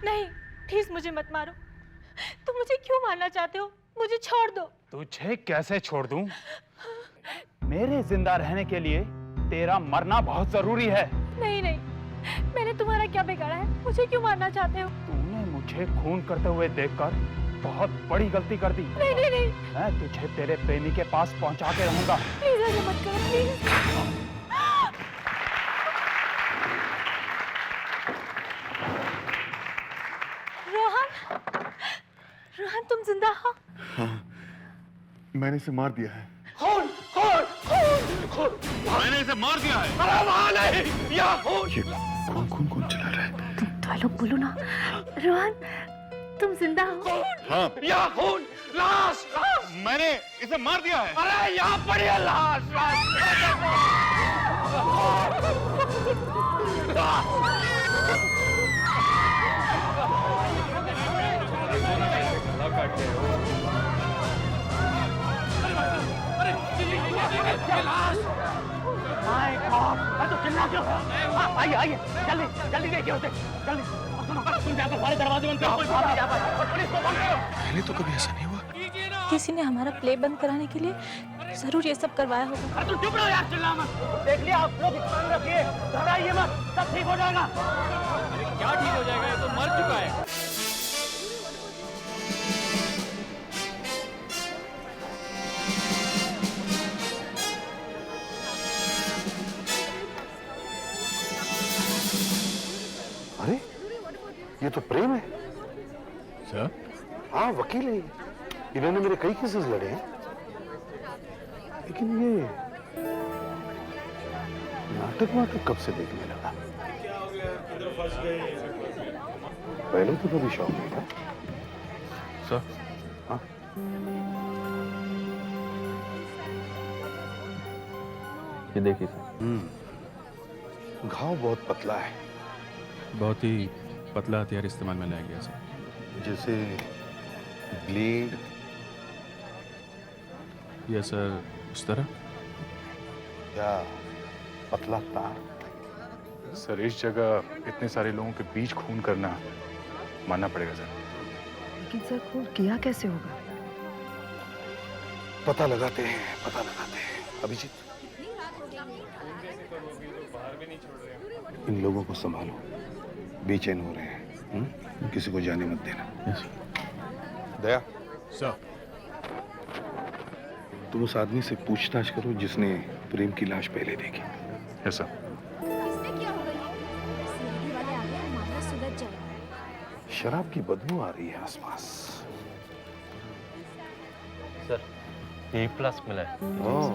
नहीं, प्लीज मुझे मत मारो। तुम मुझे क्यों मारना चाहते हो? मुझे छोड़ दो। तुझे कैसे छोड़ दूं? मेरे जिंदा रहने के लिए तेरा मरना बहुत जरूरी है। नहीं नहीं, मैंने तुम्हारा क्या बिगाड़ा है? मुझे क्यों मारना चाहते हो? तूने मुझे खून करते हुए देखकर बहुत बड़ी गलती कर दी। नहीं नहीं नहीं, मैं तुझे तेरे प्रेमी के पास पहुंचा के रहूंगा। प्लीज ऐसे मत करो, प्लीज। रोहन, रोहन तुम जिंदा हो? हाँ, मैंने इसे मार दिया है। खून खून खून खून, मैंने इसे मार दिया है। अरे वहाँ नहीं, यहाँ खून। ये कौन चला रहा है? तुम डायलॉग बोलो ना। रोहन तुम जिंदा हो? हाँ, यहाँ खून, लाश लाश। मैंने इसे मार दिया है। अरे यहाँ पड़ी है लाश तो चिल्ला क्यों? आइए आइए, जल्दी जल्दी देखिए उसे, जल्दी। तुम जाकर सारे दरवाजे बंद करो। पुलिस को फोन करो। पहले तो कभी ऐसा नहीं हुआ। किसी ने हमारा प्ले बंद कराने के लिए जरूर ये सब करवाया होगा। तुम चुप रहो यार, चिल्ला मत। देख लिया, आप लोग ध्यान रखिए, घबराइए मत, सब ठीक हो जाएगा। क्या ठीक हो जाएगा? ये तो मर चुका है। अरे ये तो प्रेम है। सर? हाँ, वकील है। इन्होंने मेरे कई केसेस लड़े हैं, लेकिन ये नाटक कब से देखने लगा? पहले तो कभी शौक नहीं था। सर? हाँ, ये देखिए सर। घाव बहुत पतला है, बहुत ही पतला हथियार इस्तेमाल में लाया गया सर। जैसे ब्लेड। ये सर उस तरह। या पतला तार। सर इस जगह इतने सारे लोगों के बीच खून करना मानना पड़ेगा सर। लेकिन सर खून किया कैसे होगा? पता लगाते हैं अभिजीत। इन लोगों को संभालो, बेचैन हो रहे हैं। किसी को जाने मत देना। यस दया, सर। तुम उस आदमी से पूछताछ करो जिसने प्रेम की लाश पहले देखी। Yes sir. किसने किया होगा ये? सीआईडी वाले आ गए, मामला सुलझ जाएगा। शराब की बदबू आ रही है आसपास। सर E+ मिला है। ओह,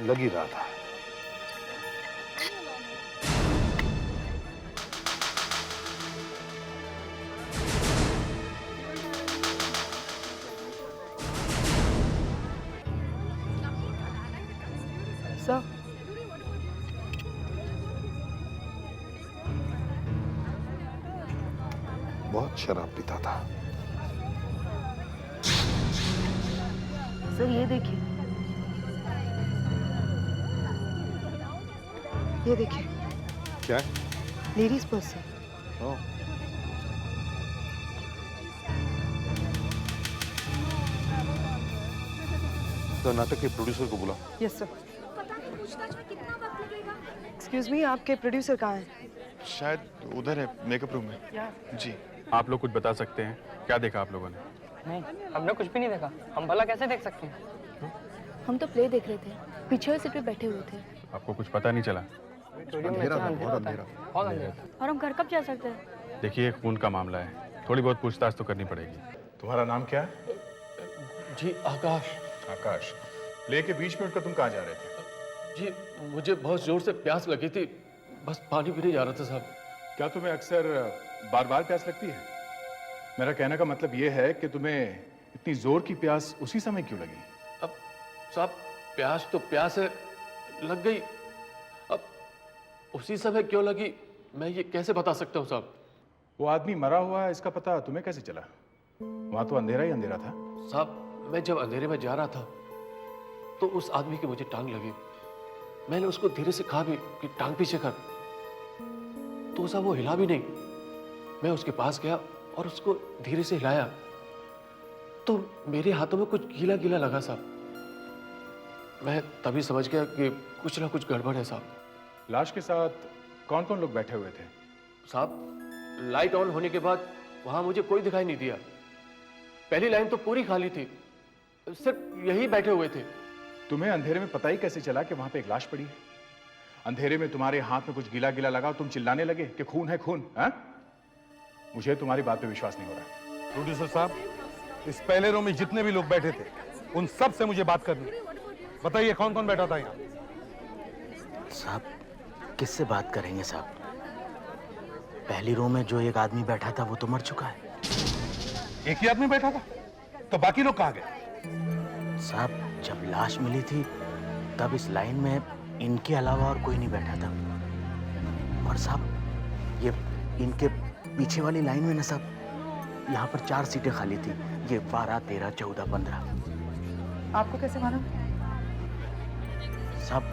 लग ही रहा था। सर बहुत शराब पीता था। सर ये देखिए, ये देखिए, क्या है? लेडीज पर्स है। ओह, तो नाटक के प्रोड्यूसर को बुला। Yes sir. पता नहीं पूछताछ में कितना वक्त लगेगा। एक्सक्यूज मी, आपके प्रोड्यूसर कहाँ हैं? शायद उधर है, मेकअप रूम में। जी। आप लोग कुछ बता सकते हैं? क्या देखा आप लोगों ने? नहीं, हमने कुछ भी नहीं देखा। हम भला कैसे देख सकते हैं? हम तो प्ले देख रहे थे, पीछे वाले सीट पे बैठे हुए थे। आपको कुछ पता नहीं चला? स्टूडियो में अंधेरा इतना था, अंधेरा बहुत होता है। अंधेरा। बहुत अंधेरा था। और हम घर कब जा सकते हैं? देखिए खून का मामला है, थोड़ी बहुत पूछताछ तो करनी पड़ेगी। तुम्हारा नाम क्या है? जी आकाश। आकाश। प्ले के बीच में उठकर तुम कहाँ जा रहे थे? जी मुझे बहुत जोर से प्यास लगी थी, बस पानी पीने जा रहा था साहब। क्या तुम्हें अक्सर बार बार प्यास लगती है? मेरा कहने का मतलब यह है कि तुम्हें इतनी जोर की प्यास उसी समय क्यों लगी? अब साहब प्यास तो प्यास है, लग गई। अब उसी समय क्यों लगी मैं ये कैसे बता सकता हूँ साहब? वो आदमी मरा हुआ है, इसका पता तुम्हें कैसे चला? वहां तो अंधेरा ही अंधेरा था। साहब मैं जब अंधेरे में जा रहा था तो उस आदमी की मुझे टांग लगी। मैंने उसको धीरे से कहा भी कि टांग पीछे कर, तो साहब वो हिला भी नहीं। मैं उसके पास गया और उसको धीरे से हिलाया तो मेरे हाथों में कुछ गीला गीला लगा साहब। मैं तभी समझ गया कि कुछ ना कुछ गड़बड़ है साहब। लाश के साथ कौन कौन लोग बैठे हुए थे? साहब लाइट ऑन होने के बाद वहां मुझे कोई दिखाई नहीं दिया। पहली लाइन तो पूरी खाली थी, सिर्फ यही बैठे हुए थे। तुम्हें अंधेरे में पता ही कैसे चला कि वहां पे एक लाश पड़ी है? अंधेरे में तुम्हारे हाथ में कुछ गीला गीला लगा और तुम चिल्लाने लगे कि खून है खून, हाँ? मुझे तुम्हारी बात पे विश्वास नहीं हो रहा। प्रोड्यूसर साहब, इस पहले रो में जितने भी लोग बैठे थे उन सब से मुझे बात करनी। बताइए कौन कौन बैठा था यहाँ? साहब किससे बात करेंगे साहब? पहली रो में जो एक आदमी बैठा था वो तो मर चुका है। एक ही आदमी बैठा था, तो बाकी लोग कहाँ गए? साहब जब लाश मिली थी तब इस लाइन में इनके अलावा और कोई नहीं बैठा था। और साहब ये इनके पीछे वाली लाइन में ना साहब, यहाँ पर 4 सीटें खाली थी। ये 12, 13, 14, 15। आपको कैसे मालूम? साहब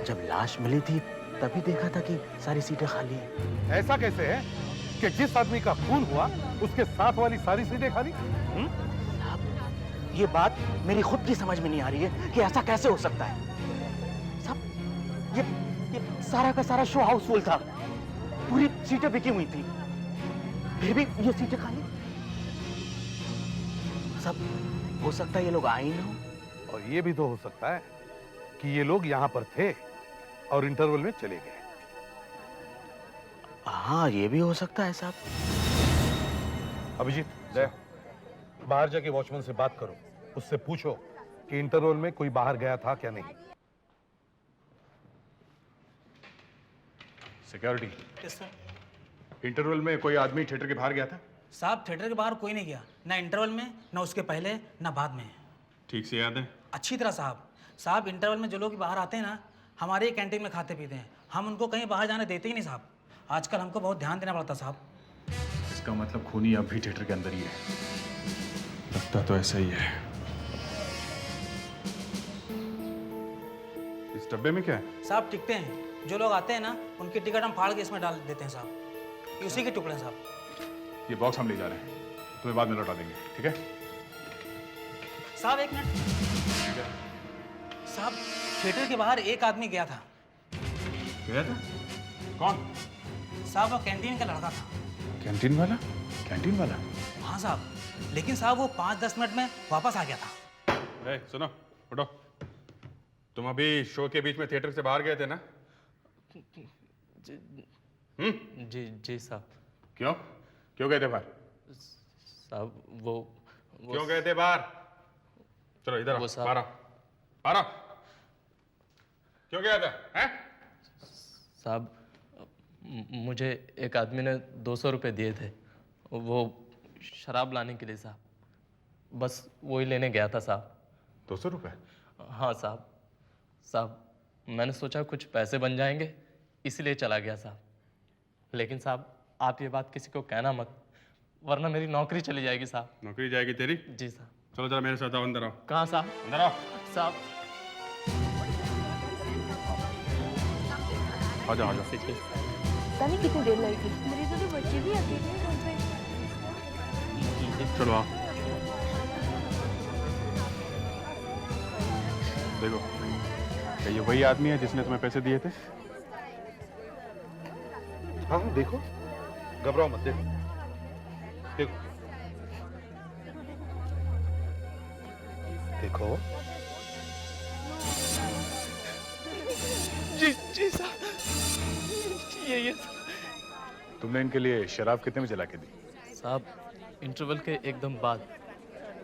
जब लाश मिली थी तभी देखा था कि सारी सीटें खाली हैं। ऐसा कैसे है कि जिस आदमी का खून हुआ उसके साथ वाली सारी सीटें खाली? साहब ये बात मेरी खुद की समझ में नहीं आ रही है कि ऐसा कैसे हो सकता है। साहब ये सारा का सारा शो हाउसफुल था, पूरी सीटें बिकी हुई थी, फिर भी ये सीटें खाली। साहब हो सकता है ये लोग आए ही ना हो। और ये भी तो हो सकता है कि ये लोग यहाँ पर थे और इंटरवल में चले गए। हाँ ये भी हो सकता है साहब। अभिजीत, जय, बाहर जाके वॉचमैन से बात करो, उससे पूछो कि इंटरवल में कोई बाहर गया था क्या नहीं। सिक्योरिटी, इंटरवल में कोई आदमी थिएटर के बाहर गया था? साहब थिएटर के बाहर कोई नहीं गया, ना इंटरवल में, ना उसके पहले, ना बाद में। ठीक से याद है? अच्छी तरह साहब। साहब इंटरवल में जो लोग बाहर आते हैं ना, हमारे ही कैंटीन में खाते पीते हैं, हम उनको कहीं बाहर जाने देते ही नहीं साहब। आजकल हमको बहुत ध्यान देना पड़ता साहब। इसका मतलब खूनी अब भी थिएटर के अंदर ही है। लगता तो ऐसा ही है। इस डब्बे में क्या है? साहब टिकटे हैं, जो लोग आते हैं ना उनकी टिकट हम फाड़ के इसमें डाल देते हैं साहब। ये उसी के टुकड़े हैं साहब। ये बॉक्स हम ले जा रहे हैं, तुम्हें बाद में लौटा देंगे, ठीक है? साहब एक मिनट। साहब थिएटर के बाहर एक आदमी गया था। गया था? कौन? साहब वो कैंटीन का लड़का था। कैंटीन वाला? कैंटीन वाला? हाँ साहब, लेकिन साहब वो 5-10 मिनट में वापस आ गया था। ए, सुनो, उठो। तुम अभी शो के बीच में थिएटर से बाहर गए थे ना? जी जी साहब। क्यों? क्यों गए थे बाहर? साहब वो क्यों गए थे बाहर? चलो इधर आओ, वो साहब- बाहर आओ, बाहर आओ। क्यों गया था? हैं? साहब मुझे एक आदमी ने 200 रुपये दिए थे, वो शराब लाने के लिए साहब। बस वही लेने गया था साहब। 200 रुपए? हाँ साहब। साहब मैंने सोचा कुछ पैसे बन जाएंगे इसलिए चला गया साहब। लेकिन साहब आप ये बात किसी को कहना मत, वरना मेरी नौकरी चली जाएगी साहब। नौकरी जाएगी तेरी? जी साहब। चलो जरा मेरे साथ आओ, अंदर आओ। कहाँ साहब? अंदर आओ। साहब आ जाओ, आ जाओ। पता नहीं कितनी देर लगेगी। मेरे तो बच्चे भी अकेले हैं घर पे। चलो आओ। देखो, क्या ये वही आदमी है जिसने तुम्हें पैसे दिए थे? हाँ देखो, घबराओ मत, देखो देखो देखो। जी जी साहब, ये तुमने इनके लिए शराब कितने में जला के दी? साहब इंटरवल के एकदम बाद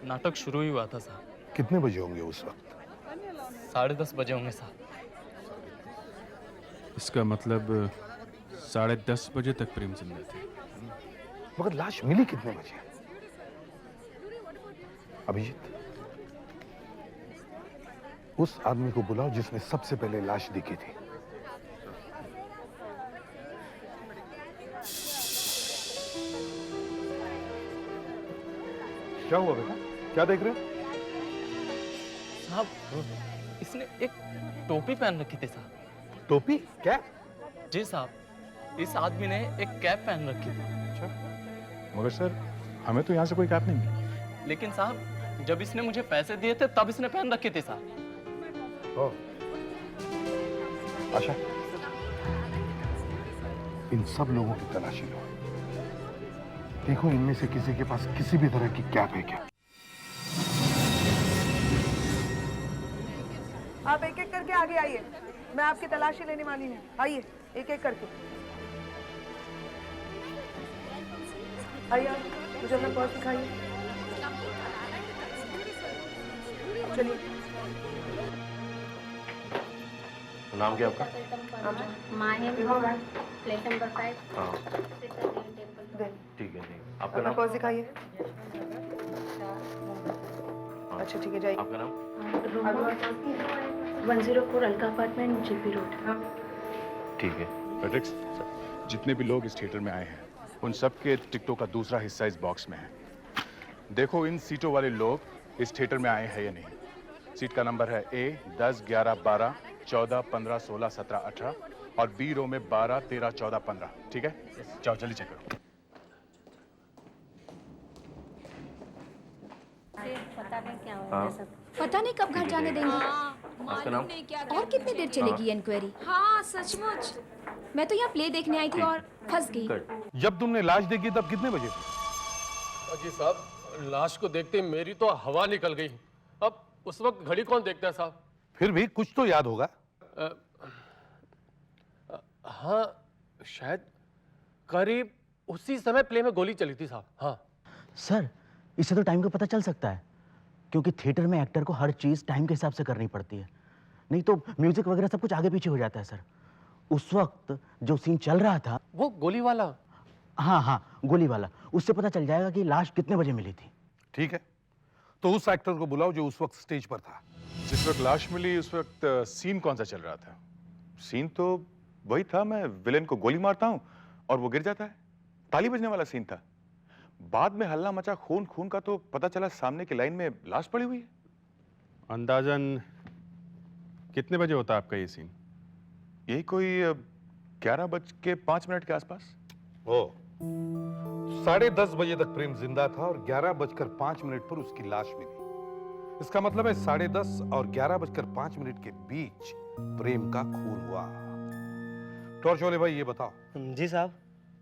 नाटक शुरू ही हुआ था साहब। कितने बजे होंगे उस वक्त? 10:30 बजे होंगे साहब। इसका मतलब 10:30 बजे तक प्रेम जिंदा थे। मगर लाश मिली कितने बजे? अभिजीत, उस आदमी को बुलाओ जिसने सबसे पहले लाश देखी थी। क्या हुआ बेटा, क्या देख रहे हो? साहब इसने एक टोपी पहन रखी थी साहब। टोपी क्या? जी साहब, इस आदमी ने एक कैप पहन रखी थी। मगर सर हमें तो यहाँ से कोई कैप नहीं मिली। लेकिन साहब जब इसने मुझे पैसे दिए थे तब इसने पहन रखी थी साहब। ओ, आशा, इन सब लोगों की तलाशी लो। देखो इनमें से किसी के पास किसी भी तरह की कैप है क्या? आप एक एक करके आगे आइए, मैं आपकी तलाशी लेने वाली हूँ। आइए एक एक करके आइए। मुझे अपना पर्स दिखाइए। चलिए। नाम क्या आपका? Plate number 5। हाँ दे। ठीक है जी। आपका अपना नाम? पर्स दिखाइए। अच्छा ठीक है, जाइए। आपका नाम? 104 अलका अपार्टमेंट, जीपी रोड। ठीक है। पैट्रिक्स, जितने भी लोग इस थिएटर में आए हैं उन सब के टिकटों का दूसरा हिस्सा इस बॉक्स में है। देखो इन सीटों वाले लोग इस थिएटर में आए हैं या नहीं। सीट का नंबर है A 10 11 12 14 15 16 17 18 और B रो में 12 13 14 15। ठीक है, जाओ जल्दी चेक करो। पता नहीं कब घर जाने देंगे। आपका नाम? और कितनी देर चलेगी इंक्वायरी? हाँ सचमुच, मैं तो यहाँ प्ले देखने आई थी और फंस गई। जब तुमने लाश देखी तब कितने बजे? जी साहब, लाश को देखते ही मेरी तो हवा निकल गई। अब उस वक्त घड़ी कौन देखता है साहब? फिर भी कुछ तो याद होगा। हाँ शायद करीब उसी समय प्ले में गोली चली थी साहब। हाँ सर, इससे तो टाइम का पता चल सकता है, क्योंकि थिएटर में एक्टर को हर चीज टाइम के हिसाब से करनी पड़ती है, नहीं तो म्यूजिक वगैरह सब कुछ आगे पीछे हो जाता है सर। उस वक्त जो सीन चल रहा था, वो गोली वाला। हाँ हाँ गोली वाला, उससे पता चल जाएगा कि लाश कितने बजे मिली थी। ठीक है, तो उस एक्टर को बुलाओ जो उस वक्त स्टेज पर था। जिस वक्त लाश मिली उस वक्त सीन कौन सा चल रहा था? सीन तो वही था, मैं विलेन को गोली मारता हूँ और वो गिर जाता है। ताली बजने वाला सीन था। बाद में हल्ला मचा खून खून का, तो पता चला सामने की लाइन में लाश पड़ी हुई है। अंदाजन कितने बजे होता है आपका ये सीन? यही कोई 11:05 के आसपास। ओ, 10:30 बजे तक प्रेम जिंदा था और 11:05 पर उसकी लाश मिली। इसका मतलब है 10:30 और 11:05 के बीच प्रेम का खून हुआ। टॉर्च वाले भाई ये बताओ। जी साहब।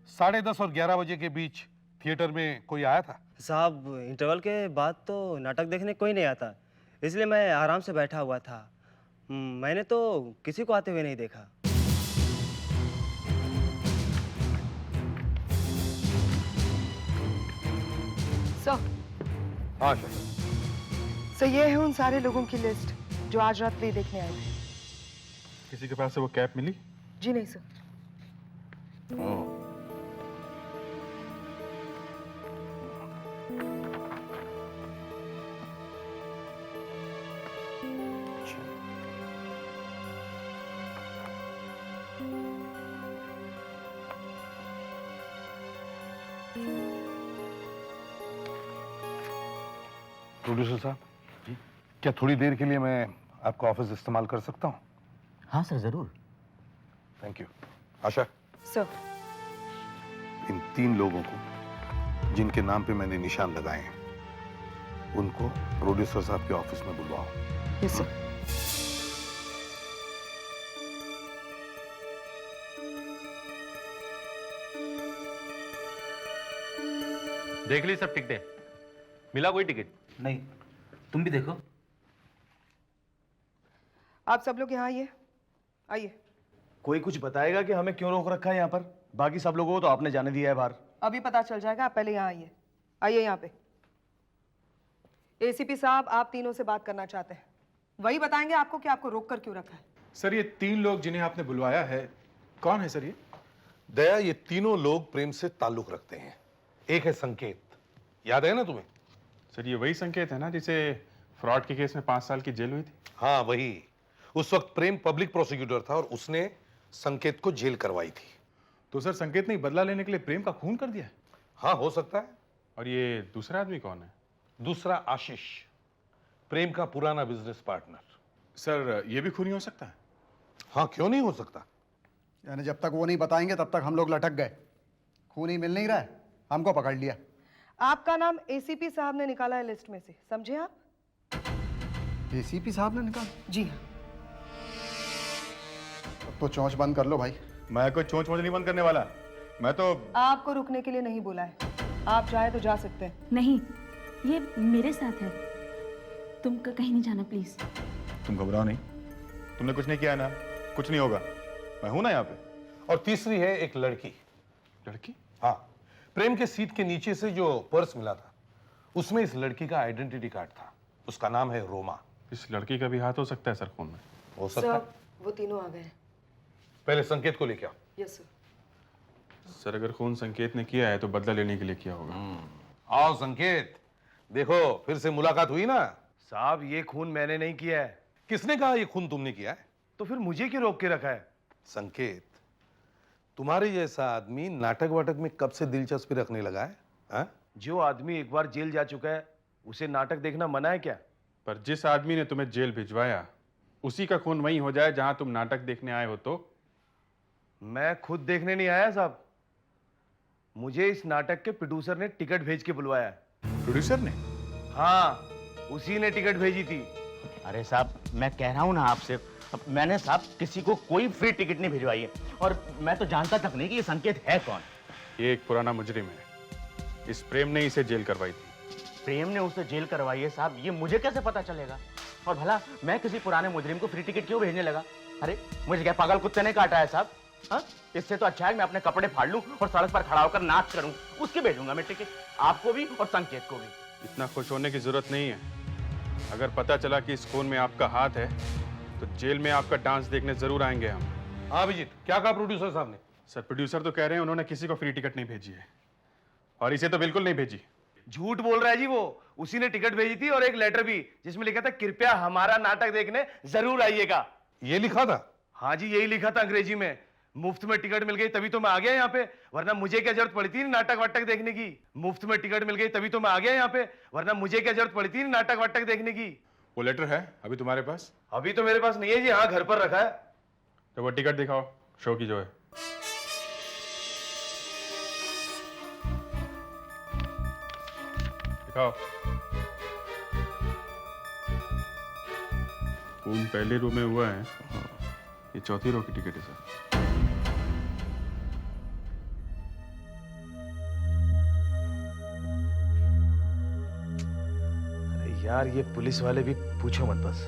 10:30 और 11 बजे के बीच थिएटर में कोई आया था? साहब इंटरवल के बाद तो नाटक देखने कोई नहीं आता, इसलिए मैं आराम से बैठा हुआ था। मैंने तो किसी को आते हुए नहीं देखा। हाँ सर ये है उन सारे लोगों की लिस्ट जो आज रात प्ले देखने आए थे। किसी के पास से वो कैप मिली? जी नहीं सर। प्रोड्यूसर साहब जी, क्या थोड़ी देर के लिए मैं आपका ऑफिस इस्तेमाल कर सकता हूँ? हाँ सर जरूर। Thank you. आशा, सर इन 3 लोगों को जिनके नाम पे मैंने निशान लगाए हैं उनको प्रोड्यूसर साहब के ऑफिस में बुलवाओ। Yes sir. देख ली सब टिकटें? मिला कोई टिकट? नहीं, तुम भी देखो। आप सब लोग यहाँ आइए। आइए। कोई कुछ बताएगा कि हमें क्यों रोक रखा है यहाँ पर? बाकी सब लोगों को तो आपने जाने दिया है बाहर। अभी पता चल जाएगा, आप पहले यहाँ आइए। आइए यहाँ पे। एसीपी साहब, आप तीनों से बात करना चाहते हैं, वही बताएंगे आपको कि आपको रोक कर क्यों रखा है। सर ये 3 लोग जिन्हें आपने बुलवाया है, कौन है सर ये? दया, ये तीनों लोग प्रेम से ताल्लुक रखते हैं। एक है संकेत, याद है ना तुम्हें? सर ये वही संकेत है ना जिसे फ्रॉड के केस में 5 साल की जेल हुई थी? हाँ वही। उस वक्त प्रेम पब्लिक प्रोसिक्यूटर था और उसने संकेत को जेल करवाई थी। तो सर संकेत ने बदला लेने के लिए प्रेम का खून कर दिया है? हाँ हो सकता है। और ये दूसरा आदमी कौन है? दूसरा आशीष, प्रेम का पुराना बिजनेस पार्टनर। सर ये भी खूनी हो सकता है? हाँ, क्यों नहीं हो सकता। यानी जब तक वो नहीं बताएंगे तब तक हम लोग लटक गए। खूनी मिल नहीं रहा है, हमको पकड़ लिया। आपका नाम एसीपी साहब ने निकाला है लिस्ट में से, समझे आप? एसीपी साहब ने निकाला? जी हाँ। अब तो चोंच बंद कर लो भाई। मैं कोई चोंच वोंच नहीं बंद करने वाला। मैं तो आपको रुकने के लिए नहीं बोला है, आप चाहे तो जा सकते हैं। नहीं, ये मेरे साथ है, तुम कहीं नहीं जाना प्लीज। तुम घबराओ नहीं, तुमने कुछ नहीं किया ना, कुछ नहीं होगा, मैं हूं ना यहाँ पे। और तीसरी है एक लड़की। लड़की? हाँ, प्रेम के सीट के नीचे से जो पर्स मिला था उसमें इस लड़की का आइडेंटिटी कार्ड था। उसका नाम है रोमा। इस लड़की का भी हाथ हो सकता है सर खून में? हो सकता है। वो तीनों आ गए। पहले संकेत को लेके आओ। Yes sir. सर अगर खून संकेत ने किया है तो बदला लेने के लिए किया होगा। आओ संकेत, देखो फिर से मुलाकात हुई ना। साहब ये खून मैंने नहीं किया है। किसने कहा ये खून तुमने किया है? तो फिर मुझे क्यों रोक के रखा है? संकेत, तुम्हारे जैसा आदमी नाटक वाटक में कब से दिलचस्पी रखने लगा है? हा? जो आदमी एक बार जेल जा चुका है उसे नाटक देखना मना है क्या? पर जिस आदमी ने तुम्हें जेल भिजवाया उसी का खून वहीं हो जाए जहां तुम नाटक देखने आए हो तो? मैं खुद देखने नहीं आया साहब, मुझे इस नाटक के प्रोड्यूसर ने टिकट भेज के बुलवाया है। प्रोड्यूसर ने? हाँ, उसी ने टिकट भेजी थी। अरे साहब, मैं कह रहा हूं ना आपसे, मैंने साहब किसी को कोई फ्री टिकट नहीं भिजवाई है, और मैं तो जानता तक नहीं कि ये संकेत है कौन। ये एक पुराना मुजरिम है, इस प्रेम ने इसे जेल करवाई थी। प्रेम ने उसे जेल करवाई है साहब, ये मुझे कैसे पता चलेगा? और भला मैं किसी पुराने मुजरिम को फ्री टिकट क्यों भेजने लगा? अरे मुझे क्या पागल कुत्ते ने काटा है साहब? हाँ, इससे तो अच्छा है मैं अपने कपड़े फाड़ लूं और सड़क पर खड़ा होकर नाच करूं, उसके भेजूंगा मैं टिकट, आपको भी और संकेत को भी। इतना खुश होने की जरूरत नहीं है। अगर पता चला कि इस खून में आपका हाथ है तो जेल में आपका डांस देखने जरूर आएंगे हम। हाँ अभिजीत, क्या कहा प्रोड्यूसर साहब ने? सर प्रोड्यूसर तो कह रहे हैं उन्होंने किसी को फ्री टिकट नहीं भेजी है, और इसे तो बिल्कुल नहीं भेजी। झूठ बोल रहा है जी, वो उसी ने टिकट भेजी थी और एक लेटर भी जिसमें लिखा था कृपया हमारा नाटक देखने जरूर आइएगा। ये लिखा था? हाँ जी, यही लिखा था अंग्रेजी में। मुफ्त में टिकट मिल गई तभी तो मैं आ गया यहाँ पे, वरना मुझे क्या जरूरत पड़ी थी नाटक वाटक देखने की। मुफ्त में टिकट मिल गई तभी तो मैं आ गया यहाँ पे, वरना मुझे क्या जरूरत पड़ी थी नाटक वाटक देखने की। वो लेटर है अभी तुम्हारे पास? अभी तो मेरे पास नहीं है जी, हाँ घर पर रखा है। तो वो टिकट दिखाओ, शो की जो है। दिखाओ। खून पहले रो में हुआ है, ये चौथी रो की टिकट है सर। यार ये पुलिस वाले भी पूछो मत बस।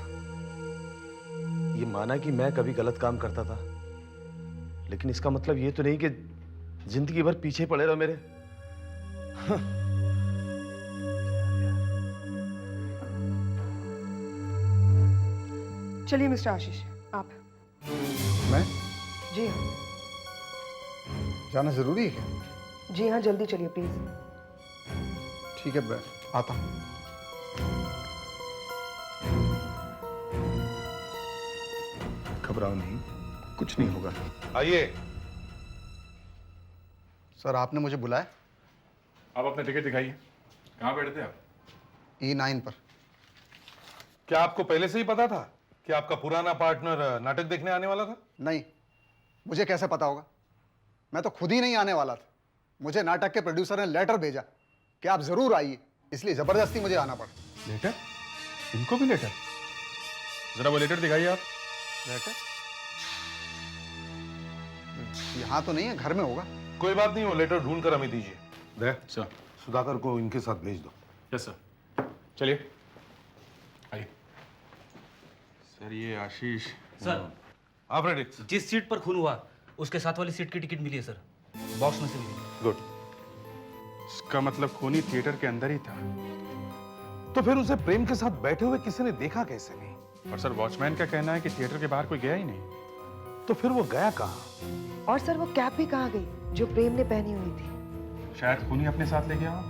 ये माना कि मैं कभी गलत काम करता था, लेकिन इसका मतलब ये तो नहीं कि जिंदगी भर पीछे पड़े रहो मेरे। चलिए मिस्टर आशीष, आप। मैं? जी हाँ। जाना जरूरी है क्या? जी हाँ, जल्दी चलिए प्लीज। ठीक है, मैं आता हूँ। घबराओ नहीं, कुछ नहीं होगा। आइए। सर आपने मुझे बुलाया? आप अपना टिकट दिखाइए, कहाँ बैठे थे आप? E9 पर। क्या आपको पहले से ही पता था कि आपका पुराना पार्टनर नाटक देखने आने वाला था? नहीं, मुझे कैसे पता होगा? मैं तो खुद ही नहीं आने वाला था। मुझे नाटक के प्रोड्यूसर ने लेटर भेजा कि आप जरूर आइए, इसलिए जबरदस्ती मुझे आना पड़ा। लेटर? इनको भी लेटर? जरा वो लेटर दिखाइए आप। लेटर? यहाँ तो नहीं है, घर में होगा। कोई बात नहीं, वो लेटर ढूंढ कर हमें दीजिए। दे सर। सुधाकर को इनके साथ भेज दो। Yes sir. चलिए आइए। सर ये आशीष। सर आप रेडी? जिस सीट पर खून हुआ उसके साथ वाली सीट की टिकट मिली है सर, बॉक्स में से मिली। गुड। इसका मतलब खूनी थिएटर के अंदर ही था। तो फिर उसे प्रेम के साथ बैठे हुए किसी ने देखा कैसे नहीं? और सर वॉचमैन का कहना है कि थिएटर के बाहर कोई गया ही नहीं। तो फिर वो गया कहाँ? और सर वो कैप भी कहाँ गई जो प्रेम ने पहनी हुई थी? शायद खूनी अपने साथ ले गया हो।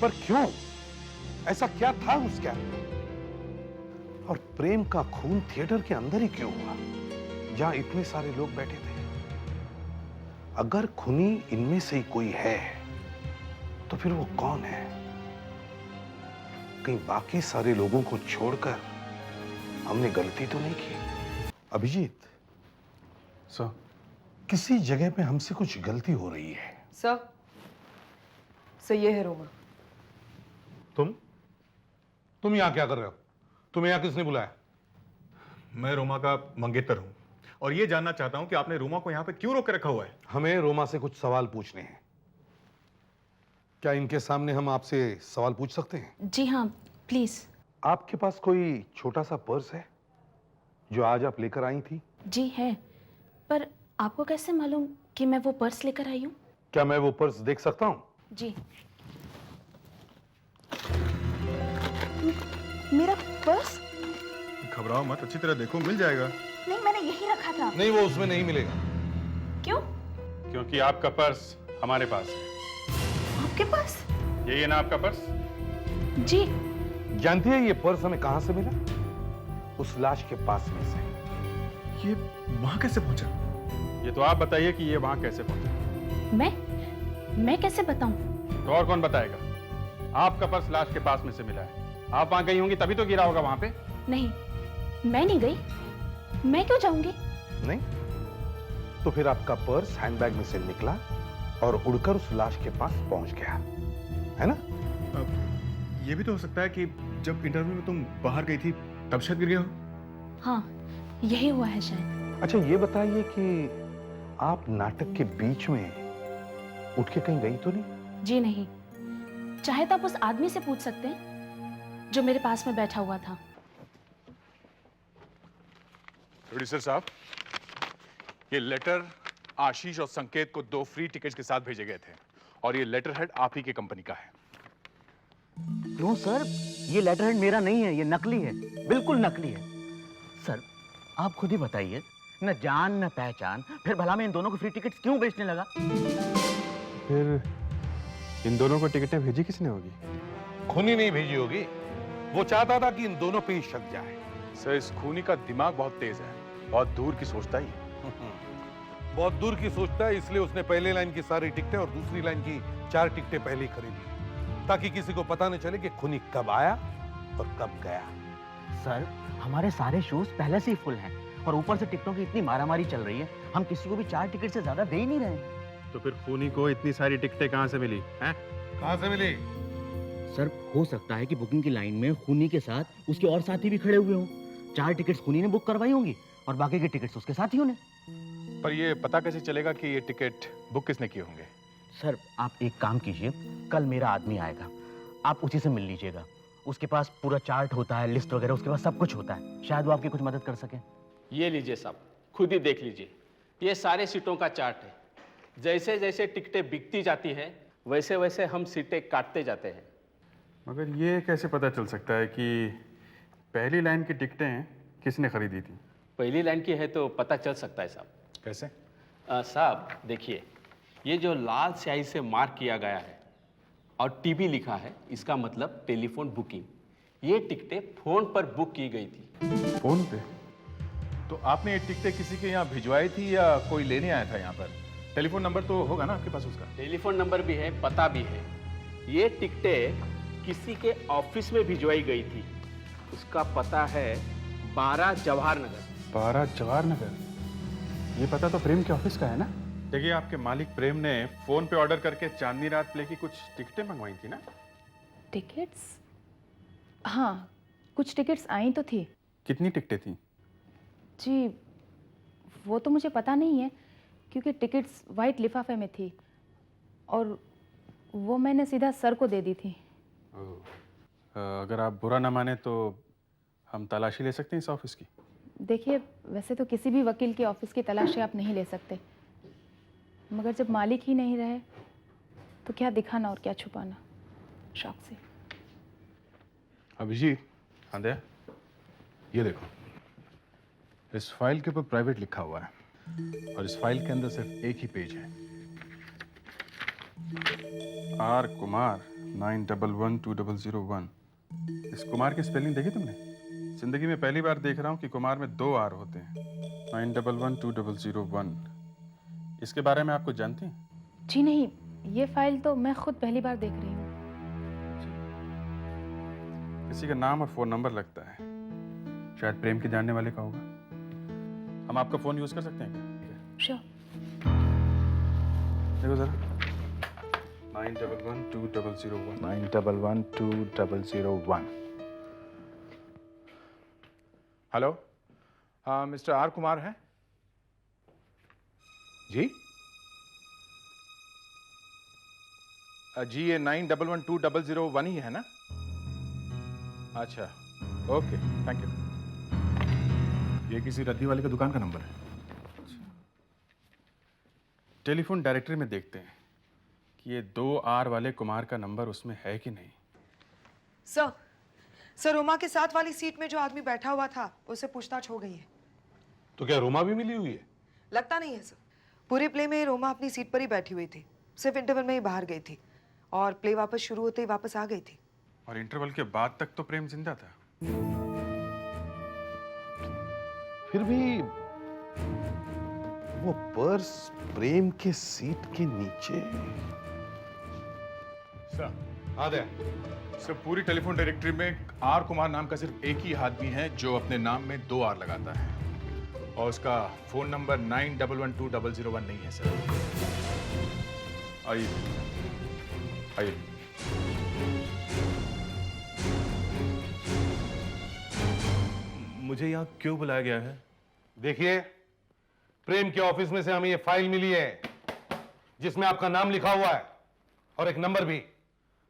पर क्यों? ऐसा क्या था उस कैप में? और प्रेम का खून थिएटर के अंदर ही क्यों हुआ, जहां इतने सारे लोग बैठे थे? अगर खूनी इनमें से ही कोई है तो फिर वो कौन है? कहीं बाकी सारे लोगों को छोड़कर हमने गलती तो नहीं की? अभिजीत सर, किसी जगह पे हमसे कुछ गलती हो रही है। सर ये है रोमा। तुम यहाँ क्या कर रहे हो? तुम्हें यहाँ किसने बुलाया? मैं रोमा का मंगेतर हूं और ये जानना चाहता हूं कि आपने रोमा को यहाँ पे क्यों रोक के रखा हुआ है? हमें रोमा से कुछ सवाल पूछने हैं। क्या इनके सामने हम आपसे सवाल पूछ सकते हैं? जी हाँ, प्लीज। आपके पास कोई छोटा सा पर्स है जो आज आप लेकर आई थी? जी है, पर आपको कैसे मालूम कि मैं वो पर्स लेकर आई हूँ? क्या मैं वो पर्स देख सकता हूँ? जी। मेरा पर्स? घबराओ मत, अच्छी तरह देखो, मिल जाएगा। नहीं, मैंने यही रखा था। नहीं, वो उसमें नहीं मिलेगा। क्यों? क्योंकि आपका पर्स हमारे पास है। आपके पास? यही है ना आपका पर्स? जी। जानती है ये पर्स हमें कहां से मिला? उस लाश के पास में से। ये वहां कैसे पहुंचा? ये तो आप बताइए कि ये वहां कैसे पहुंचा। मैं कैसे बताऊं? तो और कौन बताएगा? आपका पर्स लाश के पास में से मिला है। आप वहां गई होंगी तभी तो गिरा होगा वहां पे। नहीं, मैं नहीं गई। मैं क्यों जाऊंगी? नहीं? तो फिर आपका पर्स हैंडबैग में से निकला और उड़कर उस लाश के पास पहुंच गया, है ना? ये भी तो हो सकता है कि जब इंटरव्यू में तुम बाहर गई थी तब शायद गिर गया हो। हाँ, यही हुआ है शायद। अच्छा, ये बताइए कि आप नाटक के बीच में उठ के कहीं गई तो नहीं? जी नहीं। चाहे तो आप उस आदमी से पूछ सकते हैं जो मेरे पास में बैठा हुआ था। प्रोड्यूसर साहब, ये लेटर आशीष और संकेत को 2 फ्री टिकट्स के साथ भेजे गए थे और ये लेटर हेड आप ही की कंपनी का है। क्यों सर? ये लेटर हेड मेरा नहीं है, ये नकली है, बिल्कुल नकली है। सर आप खुद ही बताइए, न जान न पहचान, फिर भला मैं इन दोनों को फ्री टिकट्स क्यों बेचने लगा? फिर इन दोनों को टिकटें भेजी किसने होगी? खूनी नहीं भेजी होगी। वो चाहता था कि इन दोनों पे ही शक जाए। सर, इस खूनी का दिमाग बहुत तेज है, बहुत दूर की सोचता ही है। बहुत दूर की सोचता है, इसलिए उसने पहले लाइन की सारी टिकटें और दूसरी लाइन की 4 टिकटें पहले ही खरीदी, ताकि किसी को पता न चले कि खूनी कब आया और कब गया। सर हमारे सारे शोज पहले से ही फुल हैं और ऊपर से टिकटों की इतनी मारामारी चल रही है, हम किसी को भी 4 टिकट से ज्यादा दे ही नहीं रहे। तो फिर खूनी को इतनी सारी टिकटें कहां से मिली हैं? कहां से मिली? सर हो सकता है कि बुकिंग की लाइन में खूनी के साथ उसके और साथी भी खड़े हुए हों। 4 टिकट्स खूनी ने बुक करवाई होंगी और बाकी के टिकट्स उसके साथियों ने। पर ये पता कैसे चलेगा कि ये टिकट बुक किसने किए होंगे? सर आप एक काम कीजिए, कल मेरा आदमी आएगा, आप उसी से मिल लीजिएगा। उसके पास पूरा चार्ट होता है, लिस्ट वगैरह, उसके पास सब कुछ होता है, शायद वो आपकी कुछ मदद कर सके। ये लीजिए साहब, खुद ही देख लीजिए, ये सारे सीटों का चार्ट है। जैसे जैसे टिकटें बिकती जाती हैं वैसे वैसे हम सीटें काटते जाते हैं। मगर ये कैसे पता चल सकता है कि पहली लाइन की टिकटें किसने खरीदी थी? पहली लाइन की है तो पता चल सकता है साहब। कैसे? साहब देखिए, ये जो लाल स्याही से मार्क किया गया है और टीबी लिखा है, इसका मतलब टेलीफोन बुकिंग। ये टिकटें फोन पर बुक की गई थी। फोन पे? तो आपने ये टिकटें किसी के यहाँ भिजवाई थी या कोई लेने आया था यहाँ पर? टेलीफोन नंबर तो होगा ना आपके पास उसका? टेलीफोन नंबर भी है, पता भी है। ये टिकटें किसी के ऑफिस में भिजवाई गई थी, उसका पता है 12 जवाहर नगर। 12 जवाहर नगर? ये पता तो प्रेम के ऑफिस का है ना? देखिए, आपके मालिक प्रेम ने फोन पे ऑर्डर करके चांदनी रात प्ले की कुछ टिकटें मंगवाई थी ना? टिकट्स? हाँ, कुछ टिकट्स आई तो थी। कितनी टिकटें थी? जी वो तो मुझे पता नहीं है, क्योंकि टिकट्स वाइट लिफाफे में थी और वो मैंने सीधा सर को दे दी थी। अगर आप बुरा ना माने तो हम तलाशी ले सकते हैं इस ऑफिस की? देखिए, वैसे तो किसी भी वकील के ऑफिस की तलाशी आप नहीं ले सकते, मगर जब मालिक ही नहीं रहे तो क्या दिखाना और क्या छुपाना, शौक से। अभिजीत, हाँ दया? ये देखो, इस फाइल के ऊपर प्राइवेट लिखा हुआ है और इस फाइल के अंदर सिर्फ एक ही पेज है। आर कुमार 911201। इस कुमार की स्पेलिंग देखी तुमने? जिंदगी में पहली बार देख रहा हूँ कि कुमार में 2 आर होते हैं। 911201। इसके बारे में आप कुछ जानती हैं? जी नहीं, ये फाइल तो मैं खुद पहली बार देख रही हूँ। किसी का नाम और फ़ोन नंबर लगता है, शायद प्रेम के जानने वाले का होगा। हम आपका फ़ोन यूज़ कर सकते हैं क्या? श्योर। देखो ज़रा। 911-2001 911-2001। हेलो, हाँ मिस्टर आर कुमार है जी? जी ये 911-2001 ही है ना? अच्छा, ओके, थैंक यू। ये किसी रद्दी वाले का दुकान का नंबर है। टेलीफोन डायरेक्टरी में देखते हैं कि ये 2R वाले कुमार का नंबर उसमें है कि नहीं। सर रोमा के साथ वाली सीट में जो आदमी बैठा हुआ था उससे पूछताछ हो गई है। तो क्या रोमा भी मिली हुई है? लगता नहीं है सर। पूरे प्ले में रोमा अपनी सीट पर ही बैठी हुई थी, सिर्फ इंटरवल में ही बाहर गई थी और प्ले वापस शुरू होते ही वापस आ गई थी। और इंटरवल के बाद तक तो प्रेम जिंदा था। फिर भी वो पर्स प्रेम के सीट के नीचे। सर, सर पूरी टेलीफोन डायरेक्टरी में आर कुमार नाम का सिर्फ एक ही आदमी है जो अपने नाम में 2 R लगाता है, और उसका फोन नंबर 911-2001 नहीं है सर। आइए आइए। मुझे यहाँ क्यों बुलाया गया है? देखिए, प्रेम के ऑफिस में से हमें ये फाइल मिली है जिसमें आपका नाम लिखा हुआ है और एक नंबर भी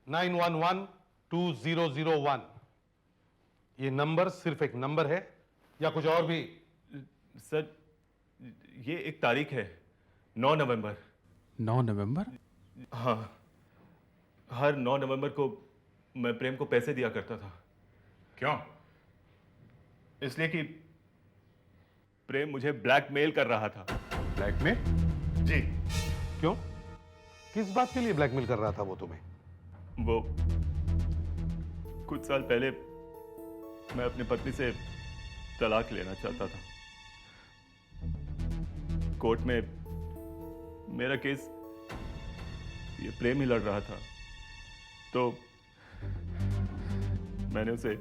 911-2001। ये नंबर सिर्फ एक नंबर है या कुछ और भी? सर ये एक तारीख है, 9 नवंबर। 9 नवंबर? हाँ, हर 9 नवंबर को मैं प्रेम को पैसे दिया करता था। क्यों? इसलिए कि प्रेम मुझे ब्लैकमेल कर रहा था। ब्लैकमेल? जी। क्यों? किस बात के लिए ब्लैकमेल कर रहा था वो तुम्हें? वो कुछ साल पहले मैं अपनी पत्नी से तलाक लेना चाहता था। कोर्ट में मेरा केस ये प्रेम ही लड़ रहा था, तो मैंने उसे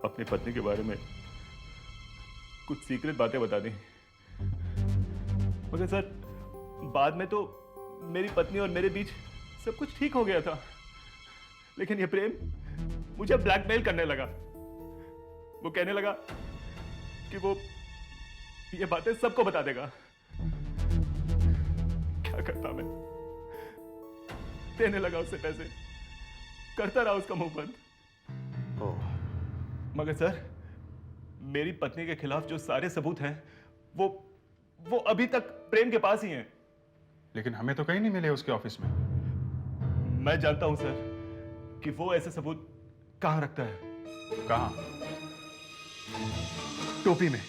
अपनी पत्नी के बारे में कुछ सीक्रेट बातें बता दी। मगर सर बाद में तो मेरी पत्नी और मेरे बीच सब कुछ ठीक हो गया था, लेकिन ये प्रेम मुझे ब्लैकमेल करने लगा। वो कहने लगा कि वो ये बातें सबको बता देगा। क्या करता मैं? देने लगा उससे पैसे, करता रहा उसका मुंह बंद। मगर सर मेरी पत्नी के खिलाफ जो सारे सबूत हैं वो अभी तक प्रेम के पास ही हैं। लेकिन हमें तो कहीं नहीं मिले उसके ऑफिस में। मैं जानता हूं सर कि वो ऐसे सबूत कहां रखता है। कहां? टोपी में।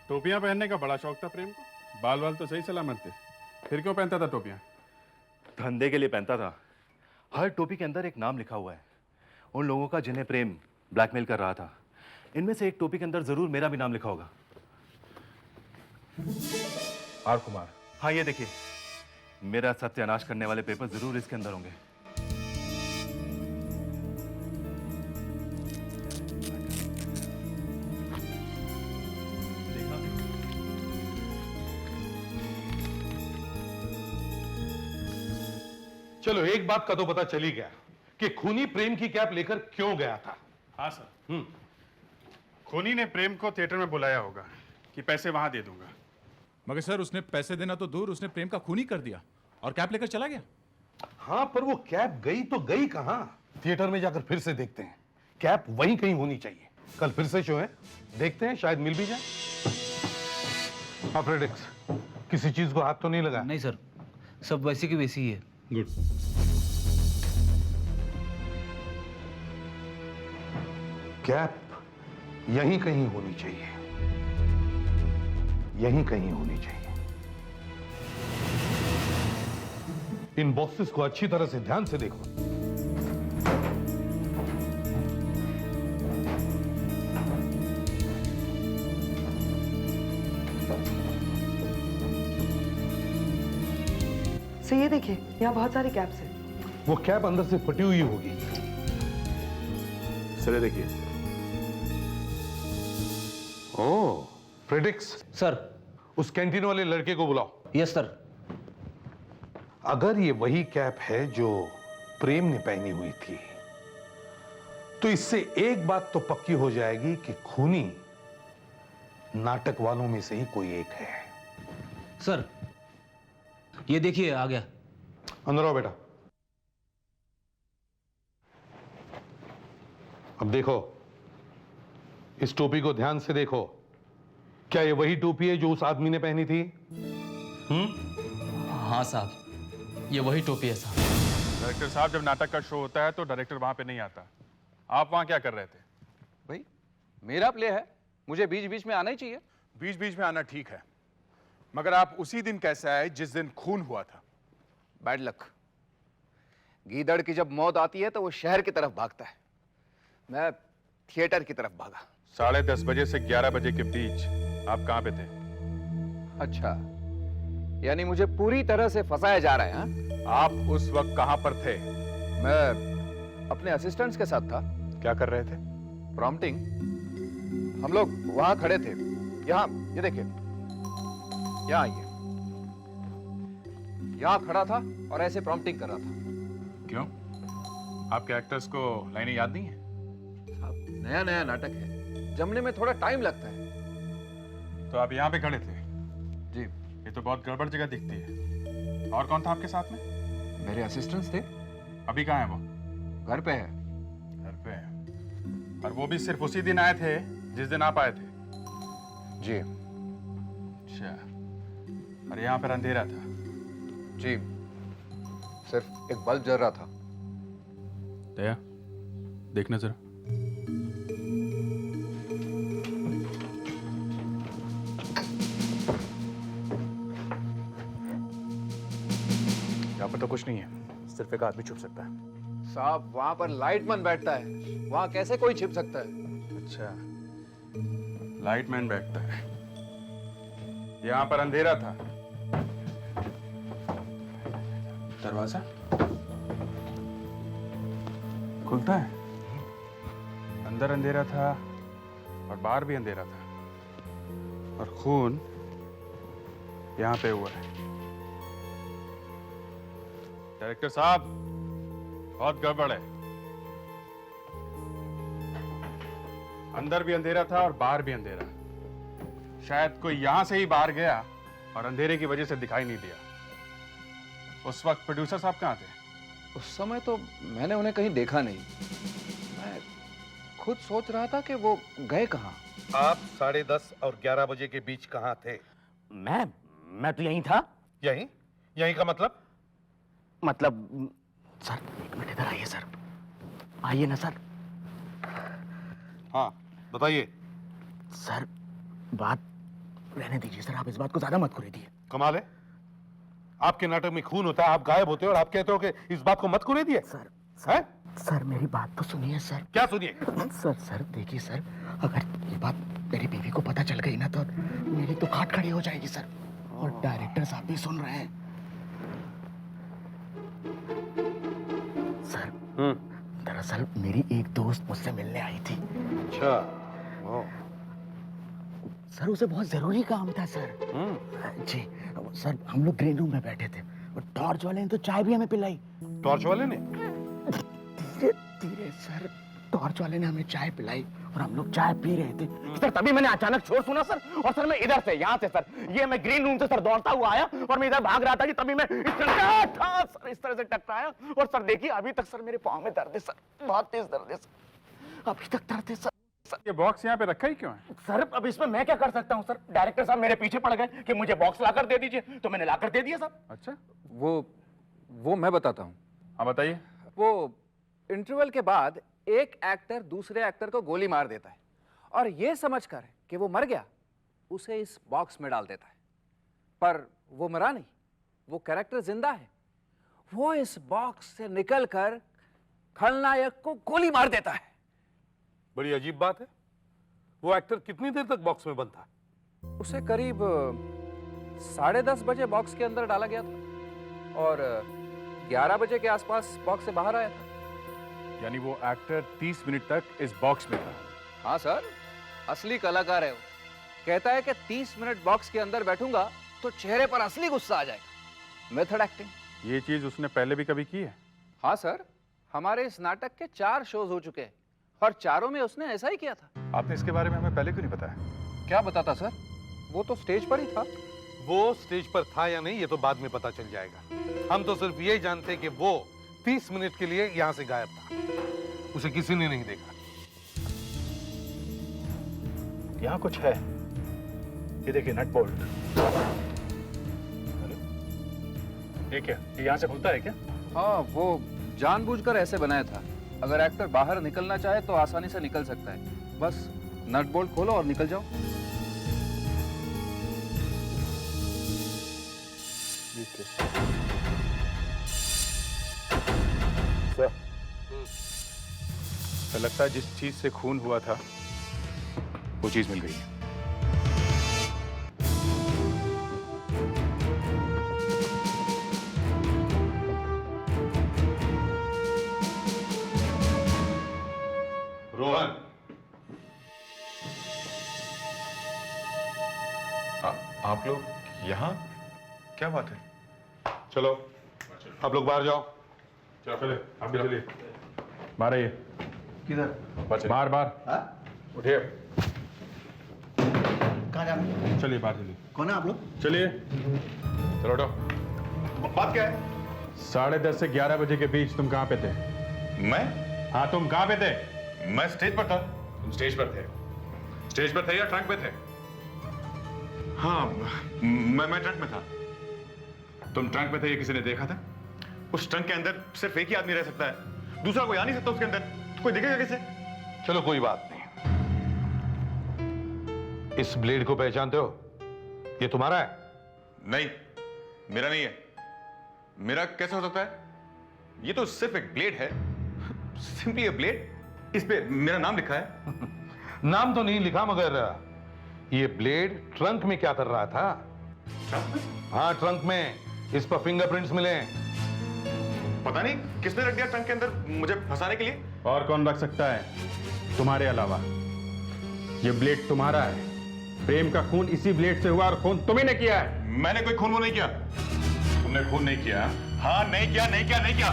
टोपियां पहनने का बड़ा शौक था प्रेम को। बाल वाल तो सही सलामत थे, फिर क्यों पहनता था टोपियां? धंधे के लिए पहनता था। हर टोपी के अंदर एक नाम लिखा हुआ है, उन लोगों का जिन्हें प्रेम ब्लैकमेल कर रहा था। इनमें से एक टोपी के अंदर जरूर मेरा भी नाम लिखा होगा। आर कुमार। हाँ ये देखिए, मेरा सत्यानाश करने वाले पेपर जरूर इसके अंदर होंगे। चलो, एक बात का तो पता चली गया कि खूनी प्रेम की कैप लेकर क्यों गया था। हाँ सर। खूनी ने प्रेम को थिएटर में बुलाया होगा कि पैसे वहां दे दूंगा। मगर सर उसने पैसे देना तो दूर, उसने प्रेम का खून ही कर दिया और कैप लेकर चला गया। हाँ, पर वो कैप गई तो गई कहां? थिएटर में जाकर फिर से देखते हैं। कैप वहीं कहीं होनी चाहिए। कल फिर से शो है, देखते हैं, शायद मिल भी जाए। फ्रेडेक्स, किसी चीज को हाथ तो नहीं लगा? नहीं सर, सब वैसी की वैसी ही है। गुड। कैप यहीं कहीं होनी चाहिए, यहीं कहीं होनी चाहिए। इन बॉक्सेस को अच्छी तरह से ध्यान से देखो। सो ये देखिए, यहाँ बहुत सारी कैप्स हैं। वो कैप अंदर से फटी हुई होगी। सर देखिए। ओह, फ्रेडिक्स सर। उस कैंटीन वाले लड़के को बुलाओ। Yes sir. अगर ये वही कैप है जो प्रेम ने पहनी हुई थी, तो इससे एक बात तो पक्की हो जाएगी कि खूनी नाटक वालों में से ही कोई एक है। सर ये देखिए आ गया। अंदर आओ बेटा। अब देखो, इस टोपी को ध्यान से देखो। क्या ये वही टोपी है जो उस आदमी ने पहनी थी? हाँ साहब, ये वही टोपी है साहब। डायरेक्टर साहब, जब नाटक का शो होता है तो डायरेक्टर वहां पे नहीं आता। आप वहां क्या कर रहे थे? भाई मेरा प्ले है, मुझे बीच बीच में आना ही चाहिए। बीच बीच में आना ठीक है, मगर आप उसी दिन कैसे आए जिस दिन खून हुआ था? Bad luck. गीदड़ की जब मौत आती है तो वो शहर की तरफ भागता है, मैं थिएटर की तरफ भागा। 10:30 बजे से 11 बजे के बीच आप कहां पे थे? अच्छा, यानी मुझे पूरी तरह से फंसाया जा रहा है। हाँ? आप उस वक्त कहां पर थे? मैं अपने असिस्टेंट्स के साथ था। क्या कर रहे थे? प्रॉम्प्टिंग। हम लोग वहां खड़े थे, यहाँ ये देखिए, यहाँ आइए, यहाँ खड़ा था और ऐसे प्रॉम्प्टिंग कर रहा था। क्यों? आपके एक्टर्स को लाइनें याद नहीं है? नया नया नाटक है, जमने में थोड़ा टाइम लगता है। तो आप यहाँ पे खड़े थे? जी। ये तो बहुत गड़बड़ जगह दिखती है। और कौन था आपके साथ में? मेरे असिस्टेंट्स थे। अभी कहाँ है वो? घर पे है। घर पे है। और वो भी सिर्फ उसी दिन आए थे जिस दिन आप आए थे? जी। अच्छा, और यहाँ पर अंधेरा था? जी, सिर्फ एक बल्ब जल रहा था। दया, देखना जरा। यहाँ पर तो कुछ नहीं है, सिर्फ एक आदमी छुप सकता है। साहब वहां पर लाइटमैन बैठता है, वहां कैसे कोई छिप सकता है? अच्छा, लाइटमैन बैठता है। यहाँ पर अंधेरा था। दरवाजा खुलता है। अंदर अंधेरा था और बाहर भी अंधेरा था, और खून यहाँ पे हुआ है। डायरेक्टर साहब, बहुत गड़बड़ है। अंदर भी अंधेरा था और बाहर भी अंधेरा। शायद कोई यहां से ही बाहर गया और अंधेरे की वजह से दिखाई नहीं दिया। उस वक्त प्रोड्यूसर साहब कहां थे? उस समय तो मैंने उन्हें कहीं देखा नहीं। मैं खुद सोच रहा था कि वो गए कहाँ। आप 10:30 और 11 बजे के बीच कहाँ थे? मैं तो यहीं था। यहीं? यहीं का मतलब? सर एक मिनट इधर आइए सर। आइए ना सर। हाँ बताइए। सर बात रहने दीजिए सर, आप इस बात को ज्यादा मत खुरेदिए। कमाल है, आपके नाटक में खून होता है, आप गायब होते हो और आप कहते हो कि इस बात को मत खुरेदिए। सर मेरी बात तो सुनिए सर। क्या सुनिए? सर देखिए सर, अगर ये बात मेरी बीवी को पता चल गई ना तो मेरी तो खाट खड़ी हो जाएगी सर, और डायरेक्टर साहब भी सुन रहे हैं। सर दरअसल मेरी एक दोस्त मुझसे मिलने आई थी। अच्छा। सर उसे बहुत जरूरी काम था सर। जी सर, हम लोग ग्रीन रूम में बैठे थे और टॉर्च वाले ने तो चाय भी हमें पिलाई। टॉर्च वाले ने? धीरे धीरे सर, टॉर्च वाले ने हमें चाय पिलाई और हम लोग चाय पी रहे थे सर, तभी मैंने अचानक शोर सुना सर, और सर मैं इधर से यहाँ से सर, ये मैं ग्रीन रूम से सर दौड़ता हुआ आया और मैं इधर भाग रहा था कि तभी मैं इस तरह से टकराया, और सर देखिए अभी तक सर मेरे पाँव में दर्द है सर, बहुत तेज दर्द है सर, अभी तक दर्द है सर। ये बॉक्स यहाँ पे रखा ही क्यों है? सर अब इसमें मैं क्या कर सकता हूँ सर, डायरेक्टर साहब मेरे पीछे पड़ गए कि मुझे बॉक्स लाकर दे दीजिए, तो मैंने लाकर दे दिया सर। अच्छा, वो मैं बताता हूँ। हाँ बताइए। वो इंटरवल के बाद एक एक्टर दूसरे एक्टर को गोली मार देता है और ये समझकर कि वो मर गया उसे इस बॉक्स में डाल देता है, पर वो मरा नहीं, वो कैरेक्टर जिंदा है। वो इस बॉक्स से निकलकर खलनायक को गोली मार देता है। बड़ी अजीब बात है। वो एक्टर कितनी देर तक बॉक्स में बंद था? उसे करीब 10:30 बजे बॉक्स के अंदर डाला गया था और 11 बजे के आसपास बॉक्स से बाहर आया था। यानी वो एक्टर 30 मिनट तक इस बॉक्स में था। हाँ सर, असली कलाकार है वो। कहता है कि 30 मिनट बॉक्स के अंदर बैठूंगा तो चेहरे पर असली गुस्सा आ जाएगा। Method acting. ये चीज उसने पहले भी कभी की है? हाँ सर, हमारे इस नाटक के 4 शोज हो चुके हैं और चारों में उसने ऐसा ही किया था। आपने इसके बारे में हमें पहले क्यों नहीं बताया? क्या बताता सर, वो तो स्टेज पर ही था। वो स्टेज पर था या नहीं ये तो बाद में पता चल जाएगा। हम तो सिर्फ यही जानते हैं कि वो 30 मिनट के लिए यहां से गायब था। उसे किसी ने नहीं देखा। यहाँ कुछ है, ये देखिए नट बोल्ट। ये क्या, ये यहाँ से खुलता है क्या? हाँ, वो जानबूझकर ऐसे बनाया था। अगर एक्टर बाहर निकलना चाहे तो आसानी से निकल सकता है। बस नट बोल्ट खोलो और निकल जाओ। सर, तो लगता है जिस चीज से खून हुआ था वो चीज मिल गई है। रोहन, आप लोग यहाँ? क्या बात है? चलो आप लोग बाहर जाओ। चले, आप भी चलिए। बाहर आइए। किधर? बाहर बाहर। उठिए। कहाँ जाना? चलिए बाहर चलिए। कौन है आप लोग? चलिए। चलो उठो। बात क्या है? 10:30 से 11 बजे के बीच तुम कहाँ पे थे? मैं? हाँ, तुम कहाँ पे थे? मैं स्टेज पर था। तुम स्टेज पर थे? स्टेज पर थे या ट्रंक पे थे? हाँ, मैं ट्रंक में था। तुम ट्रंक में थे, ये किसी ने देखा था? उस ट्रंक के अंदर सिर्फ एक ही आदमी रह सकता है, दूसरा कोई आ नहीं सकता उसके अंदर। तो कोई दिखेगा कैसे? चलो कोई बात नहीं। इस ब्लेड को पहचानते हो? ये तुम्हारा है? नहीं, मेरा नहीं है। मेरा कैसे हो सकता है? ये तो सिर्फ एक ब्लेड है, सिंपली ए ब्लेड। इस पे मेरा नाम लिखा है। नाम तो नहीं लिखा, मगर ये ब्लेड ट्रंक में क्या कर रहा था? ट्रंक में? हाँ, ट्रंक में। इस पर फिंगरप्रिंट्स मिले। पता नहीं किसने रख दिया ट्रंक के अंदर मुझे फंसाने के लिए। और कौन रख सकता है तुम्हारे अलावा? ये ब्लेड तुम्हारा है। प्रेम का खून इसी ब्लेड से हुआ और खून तुम्ही ने किया है। मैंने कोई खून वो नहीं किया। तुमने खून नहीं किया? हाँ, नहीं किया, नहीं किया, नहीं किया।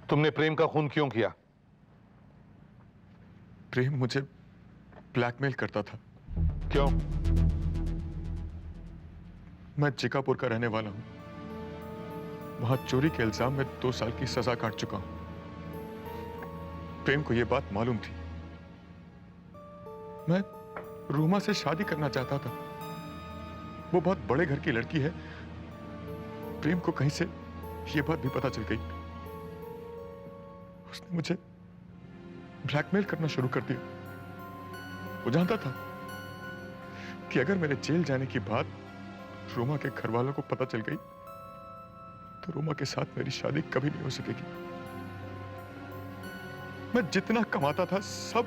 तुमने प्रेम का खून क्यों किया? प्रेम मुझे ब्लैकमेल करता था। क्यों? मैं जिकापुर का रहने वाला हूं। वहां चोरी के इल्जाम में 2 साल की सजा काट चुका हूं। प्रेम को यह बात मालूम थी। मैं रूमा से शादी करना चाहता था। वो बहुत बड़े घर की लड़की है। प्रेम को कहीं से यह बात भी पता चल गई। उसने मुझे ब्लैकमेल करना शुरू कर दिया। वो जानता था कि अगर मेरे जेल जाने की बात रोमा के घर वालों को पता चल गई तो रोमा के साथ मेरी शादी कभी नहीं हो सकेगी। मैं जितना कमाता था सब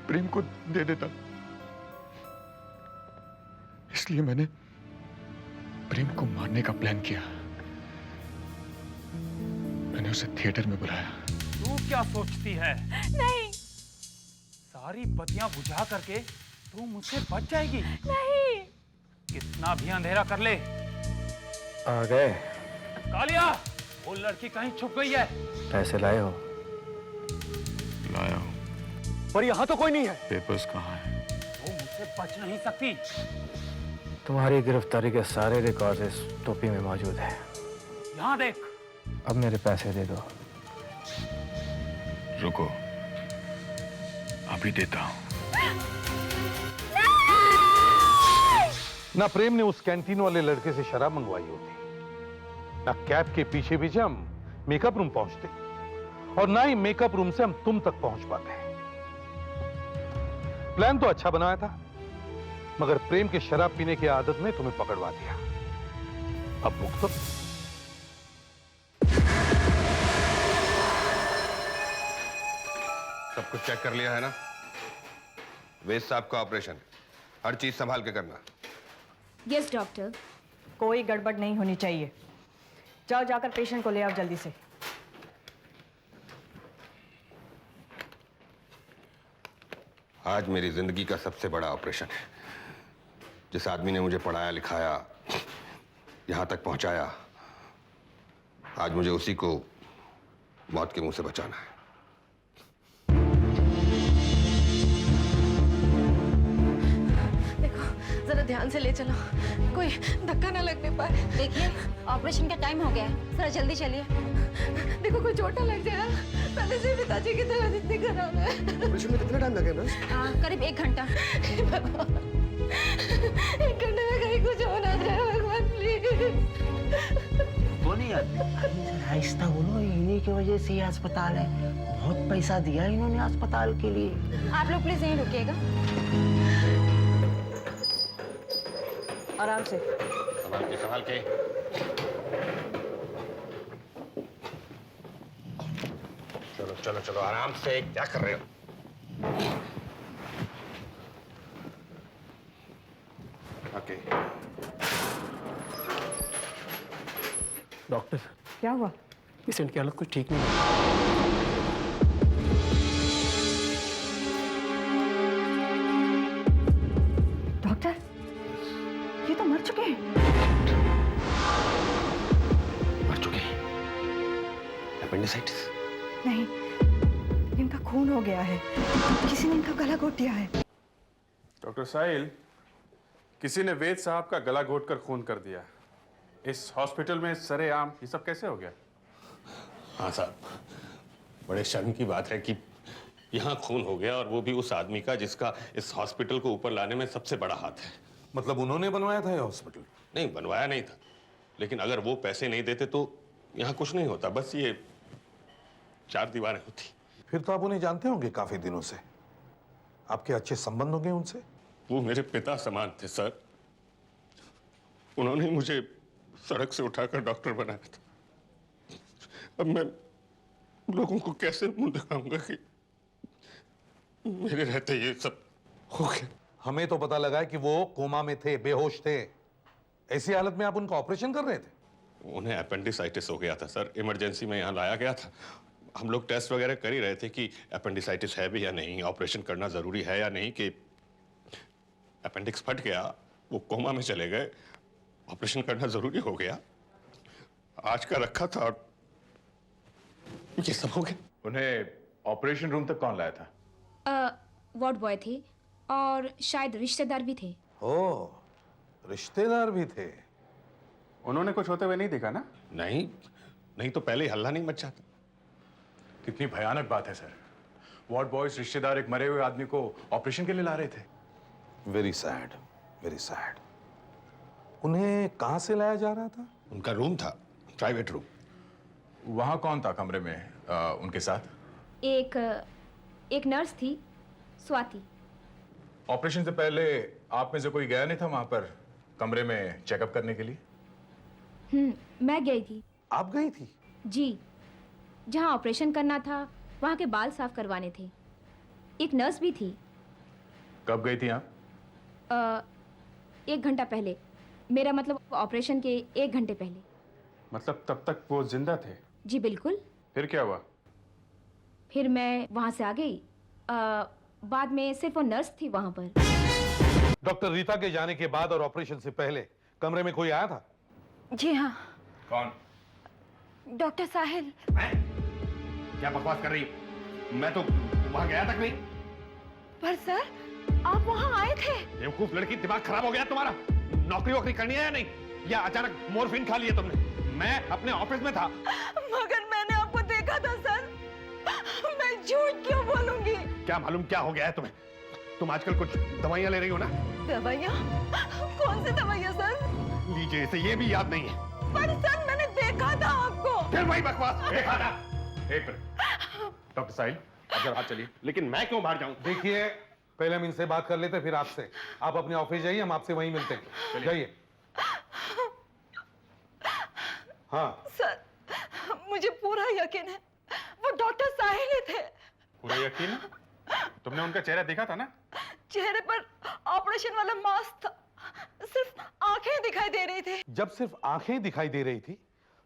प्रेम को दे देता। इसलिए मैंने प्रेम को मारने का प्लान किया। मैंने उसे थिएटर में बुलाया। तू क्या सोचती है? नहीं। सारी बत्तियां बुझा करके तू मुझसे बच जाएगी? नहीं। कितना भी अंधेरा कर ले। आ गए। कालिया, वो लड़की कहीं छुप गई है। पैसे लाए हो? लाया हूं। पर यहाँ तो कोई नहीं है। पेपर्स कहाँ हैं? वो मुझसे बच नहीं सकती। तुम्हारी गिरफ्तारी के सारे रिकॉर्ड इस टोपी में मौजूद है। यहाँ देख। अब मेरे पैसे दे दो। रुको, अभी देता हूं। ना प्रेम ने उस कैंटीन वाले लड़के से शराब मंगवाई होती, ना कैब के पीछे पीछे हम मेकअप रूम पहुंचते, और ना ही मेकअप रूम से हम तुम तक पहुंच पाते। प्लान तो अच्छा बनाया था, मगर प्रेम के शराब पीने की आदत ने तुम्हें पकड़वा दिया। अब मुक्त। सब कुछ चेक कर लिया है ना? वेद साहब का ऑपरेशन, हर चीज संभाल के करना। Yes doctor. कोई गड़बड़ नहीं होनी चाहिए। जाओ जाकर पेशेंट को ले आओ जल्दी से। आज मेरी जिंदगी का सबसे बड़ा ऑपरेशन है। जिस आदमी ने मुझे पढ़ाया लिखाया, यहां तक पहुंचाया, आज मुझे उसी को मौत के मुंह से बचाना है। देखो जरा ध्यान से ले चलो, कोई धक्का ना लगने पाए। देखिए ऑपरेशन का टाइम हो गया है, जरा जल्दी चलिए। देखो कोई चोट ना लग जाए। पहले से पिताजी की तरह इतनी खराब है। ऑपरेशन में कितना टाइम लगेगा? करीब 1 घंटा। भगवान 1 घंटे में कहीं कुछ हो ना जाए भगवान प्लीज। बोलिए, आहिस्ता बोलो, इन्हीं की वजह से ये अस्पताल है। बहुत पैसा दिया इन्होंने अस्पताल के लिए। आप लोग प्लीज यहीं रुकिएगा। आराम से। संभाल के। चलो चलो चलो आराम से, क्या कर रहे हो? ओके। डॉक्टर, क्या हुआ? पेशेंट की हालत कुछ ठीक नहीं है। डॉक्टर, ये तो मर चुके हैं। मर चुके हैं? एपेंडिसाइटिस? नहीं, इनका खून हो गया है। किसी ने इनका गला घोट दिया है। डॉक्टर साहिल, किसी ने वेद साहब का गला घोटकर खून कर दिया। इस हॉस्पिटल में सरेआम ये सब कैसे हो गया? हाँ साहब, बड़े शर्म की बात है कि यहाँ खून हो गया, और वो भी उस आदमी का जिसका इस हॉस्पिटल को ऊपर लाने में सबसे बड़ा हाथ है। मतलब उन्होंने बनवाया था ये हॉस्पिटल? नहीं, बनवाया नहीं था, लेकिन अगर वो पैसे नहीं देते तो यहाँ कुछ नहीं होता, बस ये 4 दीवारें होती। फिर तो आप उन्हें जानते होंगे काफी दिनों से, आपके अच्छे संबंध होंगे उनसे? वो मेरे पिता समान थे सर। उन्होंने मुझे सड़क से उठाकर डॉक्टर बनाया था। अब मैं लोगों को कैसे मुंह दिखाऊंगा कि मेरे रहते ये सब हो गया? हमें तो पता लगा कि वो कोमा में थे, बेहोश थे। ऐसी हालत में आप उनका ऑपरेशन कर रहे थे? उन्हें अपेंडिसाइटिस हो गया था सर, इमरजेंसी में यहाँ लाया गया था। हम लोग टेस्ट वगैरह कर ही रहे थे कि अपेंडिसाइटिस है भी या नहीं, ऑपरेशन करना जरूरी है या नहीं, कि अपेंडिक्स फट गया, वो कोमा में चले गए, ऑपरेशन करना जरूरी हो गया। आज का रखा था और ये सब हो गया। उन्हें ऑपरेशन रूम तक कौन लाया था? वार्ड बॉय थे और शायद रिश्तेदार भी थे। ओह, रिश्तेदार भी थे। उन्होंने कुछ होते हुए नहीं देखा ना? नहीं, नहीं तो पहले ही हल्ला नहीं मच जाता। कितनी भयानक बात है सर। वार्ड बॉयज रिश्तेदार एक मरे हुए आदमी को ऑपरेशन के लिए ला रहे थे। Very sad, very sad. उन्हें कहां से लाया जा रहा था? उनका रूम था, प्राइवेट रूम। वहां कौन था कमरे में उनके साथ? एक नर्स थी, स्वाति। ऑपरेशन से पहले आप में से कोई गया नहीं था वहां पर कमरे में चेकअप करने के लिए? मैं गई थी। आप गई थी? जी, जहाँ ऑपरेशन करना था वहाँ के बाल साफ करवाने थे। एक नर्स भी थी। कब गई थी आप? 1 घंटा पहले। मेरा मतलब ऑपरेशन के 1 घंटे पहले। मतलब तब तक वो जिंदा थे? जी बिल्कुल। फिर क्या हुआ? फिर मैं वहाँ से आ गई। बाद में सिर्फ वो नर्स थी वहाँ पर। डॉक्टर रीता के जाने के बाद और ऑपरेशन से पहले कमरे में कोई आया था? जी हाँ। कौन? डॉक्टर साहिल। क्या बकवास कर रही है? मैं तो वहां गया तक नहीं। पर सर आप वहाँ आए थे। बेवकूफ लड़की, दिमाग खराब हो गया तुम्हारा? नौकरी वोकरी करनी है या नहीं, या अचानक मोरफिन खा लिया तुमने? मैं अपने ऑफिस में था। मगर मैंने आपको देखा था सर। मैं झूठ क्यों बोलूंगी? क्या मालूम क्या हो गया है तुम्हें? तुम आजकल कुछ दवाइयां ले रही हो ना? दवाइयाँ? कौन सी दवाइयाँ सर? लीजिए, इसे ये भी याद नहीं है। पर सर मैंने देखा था आपको। फिर वही बकवास। देखा था? एक मिनट डॉक्टर साहिल, आप जरा बाहर चलिए। लेकिन मैं क्यों बाहर जाऊं? देखिए, पहले हम इनसे बात कर लेते, फिर आपसे। आप अपने ऑफिस जाइए, हम आपसे वहीं मिलते हैं। जाइए। हाँ सर, मुझे पूरा यकीन है वो डॉक्टर साहिल ही थे। पूरा यकीन? तुमने उनका चेहरा देखा था ना? चेहरे पर ऑपरेशन वाला मास्क था, सिर्फ आंखें दिखाई दे रही थी। जब सिर्फ आंखें दिखाई दे रही थी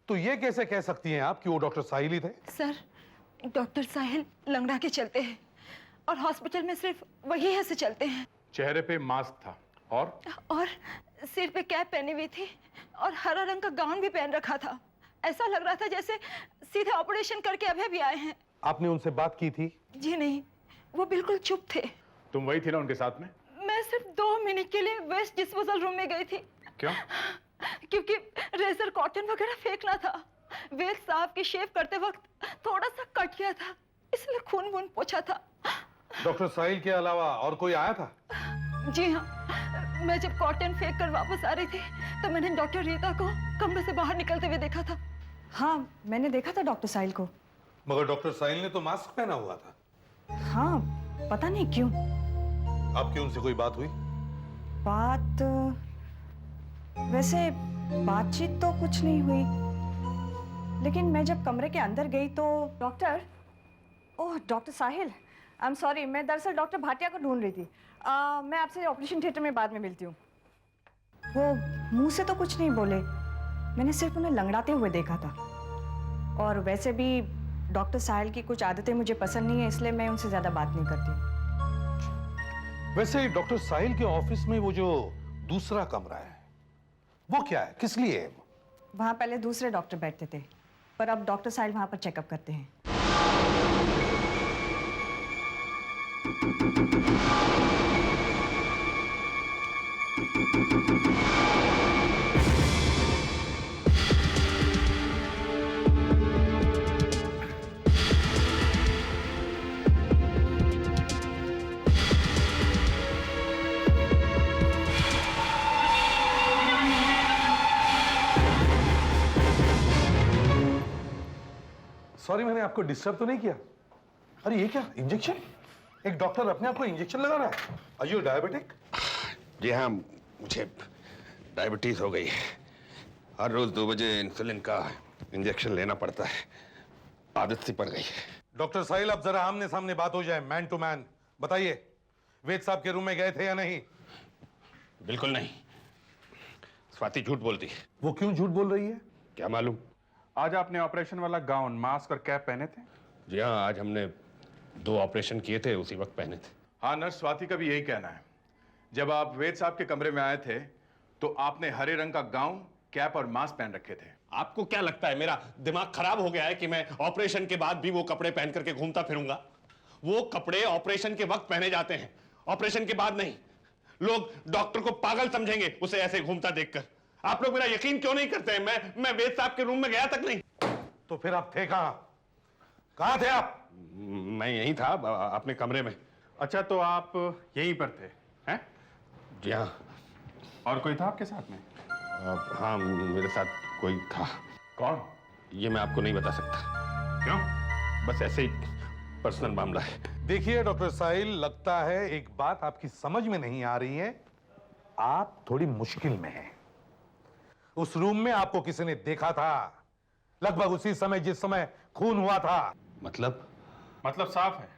तो ये कैसे कह सकती हैं आप कि वो डॉक्टर साहिल ही थे? सर, डॉक्टर साहिल लंगड़ा के चलते हैं और हॉस्पिटल में सिर्फ वही ऐसे चलते हैं। चेहरे पे मास्क था और सिर पे कैप पहनी हुई थी और हरा रंग का गाउन भी पहन रखा था। ऐसा लग रहा था जैसे सीधे ऑपरेशन करके अभी भी आए हैं। आपने उनसे बात की थी? जी नहीं, वो बिल्कुल चुप थे। तुम वही थी ना उनके साथ में? मैं सिर्फ 2 मिनट के लिए वेस्ट डिस्पोजल रूम में गई थी। क्यों? क्योंकि रेजर कॉटन वगैरह फेंकना था। वेद साहब की शेव करते वक्त थोड़ा सा कट गया था, इसलिए खून वून पोंछा था। डॉक्टर साहिल के अलावा और कोई आया था? जी हाँ, मैं जब कॉटन फेंक कर वापस आ रही थी तो मैंने डॉक्टर रीता को कमरे से बाहर निकलते हुए देखा था। हाँ, मैंने देखा था डॉक्टर साहिल को। मगर डॉक्टर साहिल ने तो मास्क पहना हुआ था। हाँ, पता नहीं क्यों। आपकी उनसे कोई बात हुई? बात वैसे बातचीत तो कुछ नहीं हुई, लेकिन मैं जब कमरे के अंदर गई तो doctor Sahil, I am sorry, मैं दरअसल डॉक्टर भाटिया को ढूंढ रही थी। मैं आपसे ऑपरेशन थिएटर में बाद में मिलती हूँ। वो मुंह से तो कुछ नहीं बोले, मैंने सिर्फ उन्हें लंगड़ाते हुए देखा था। और वैसे भी डॉक्टर साहिल की कुछ आदतें मुझे पसंद नहीं है, इसलिए मैं उनसे ज्यादा बात नहीं करती। वैसे डॉक्टर साहिल के ऑफिस में वो जो दूसरा कमरा है वो क्या है, किस लिए है? वहाँ पहले दूसरे डॉक्टर बैठते थे, पर अब डॉक्टर साहिल वहाँ पर चेकअप करते हैं। सॉरी, मैंने आपको डिस्टर्ब तो नहीं किया? अरे ये क्या, इंजेक्शन? एक डॉक्टर अपने आप को इंजेक्शन लगा रहा है? Are you diabetic? जी हाँ, मुझे डायबिटीज हो गई है। हर रोज 2 बजे इंसुलिन का इंजेक्शन लेना पड़ता है, आदत सी पड़ गई है। डॉक्टर साहिल, अब जरा आमने सामने बात हो जाए, मैन टू मैन। बताइए, वेद साहब के रूम में गए थे या नहीं? बिल्कुल नहीं। स्वाति झूठ बोलती है। वो क्यों झूठ बोल रही है? क्या मालूम। आज आपने ऑपरेशन वाला गाउन, मास्क और कैप पहने थे? जी हाँ, आज हमने 2 ऑपरेशन किए थे, उसी वक्त पहने थे। हाँ, नर्स स्वाति का भी यही कहना है। जब आप वेद साहब के कमरे में आए थे तो आपने हरे रंग का गाउन, कैप और मास्क पहन रखे थे। आपको क्या लगता है मेरा दिमाग खराब हो गया है कि मैं ऑपरेशन के बाद भी वो कपड़े पहन करके घूमता फिरूंगा? वो कपड़े ऑपरेशन के वक्त पहने जाते हैं, ऑपरेशन के बाद नहीं। लोग डॉक्टर को पागल समझेंगे उसे ऐसे घूमता देखकर। आप लोग मेरा यकीन क्यों नहीं करते हैं? मैं वेद साहब के रूम में गया तक नहीं। तो फिर आप थे कहां? कहां थे आप? मैं यहीं था, अपने कमरे में। अच्छा, तो आप यहीं पर थे, हैं? जी हाँ। और कोई था आपके साथ में? हाँ, मेरे साथ कोई था। कौन? ये मैं आपको नहीं बता सकता। क्यों? बस ऐसे ही पर्सनल मामला है। देखिए डॉक्टर साहिल, लगता है एक बात आपकी समझ में नहीं आ रही है। आप थोड़ी मुश्किल में हैं। उस रूम में आपको किसी ने देखा था, लगभग उसी समय जिस समय खून हुआ था। मतलब साफ है,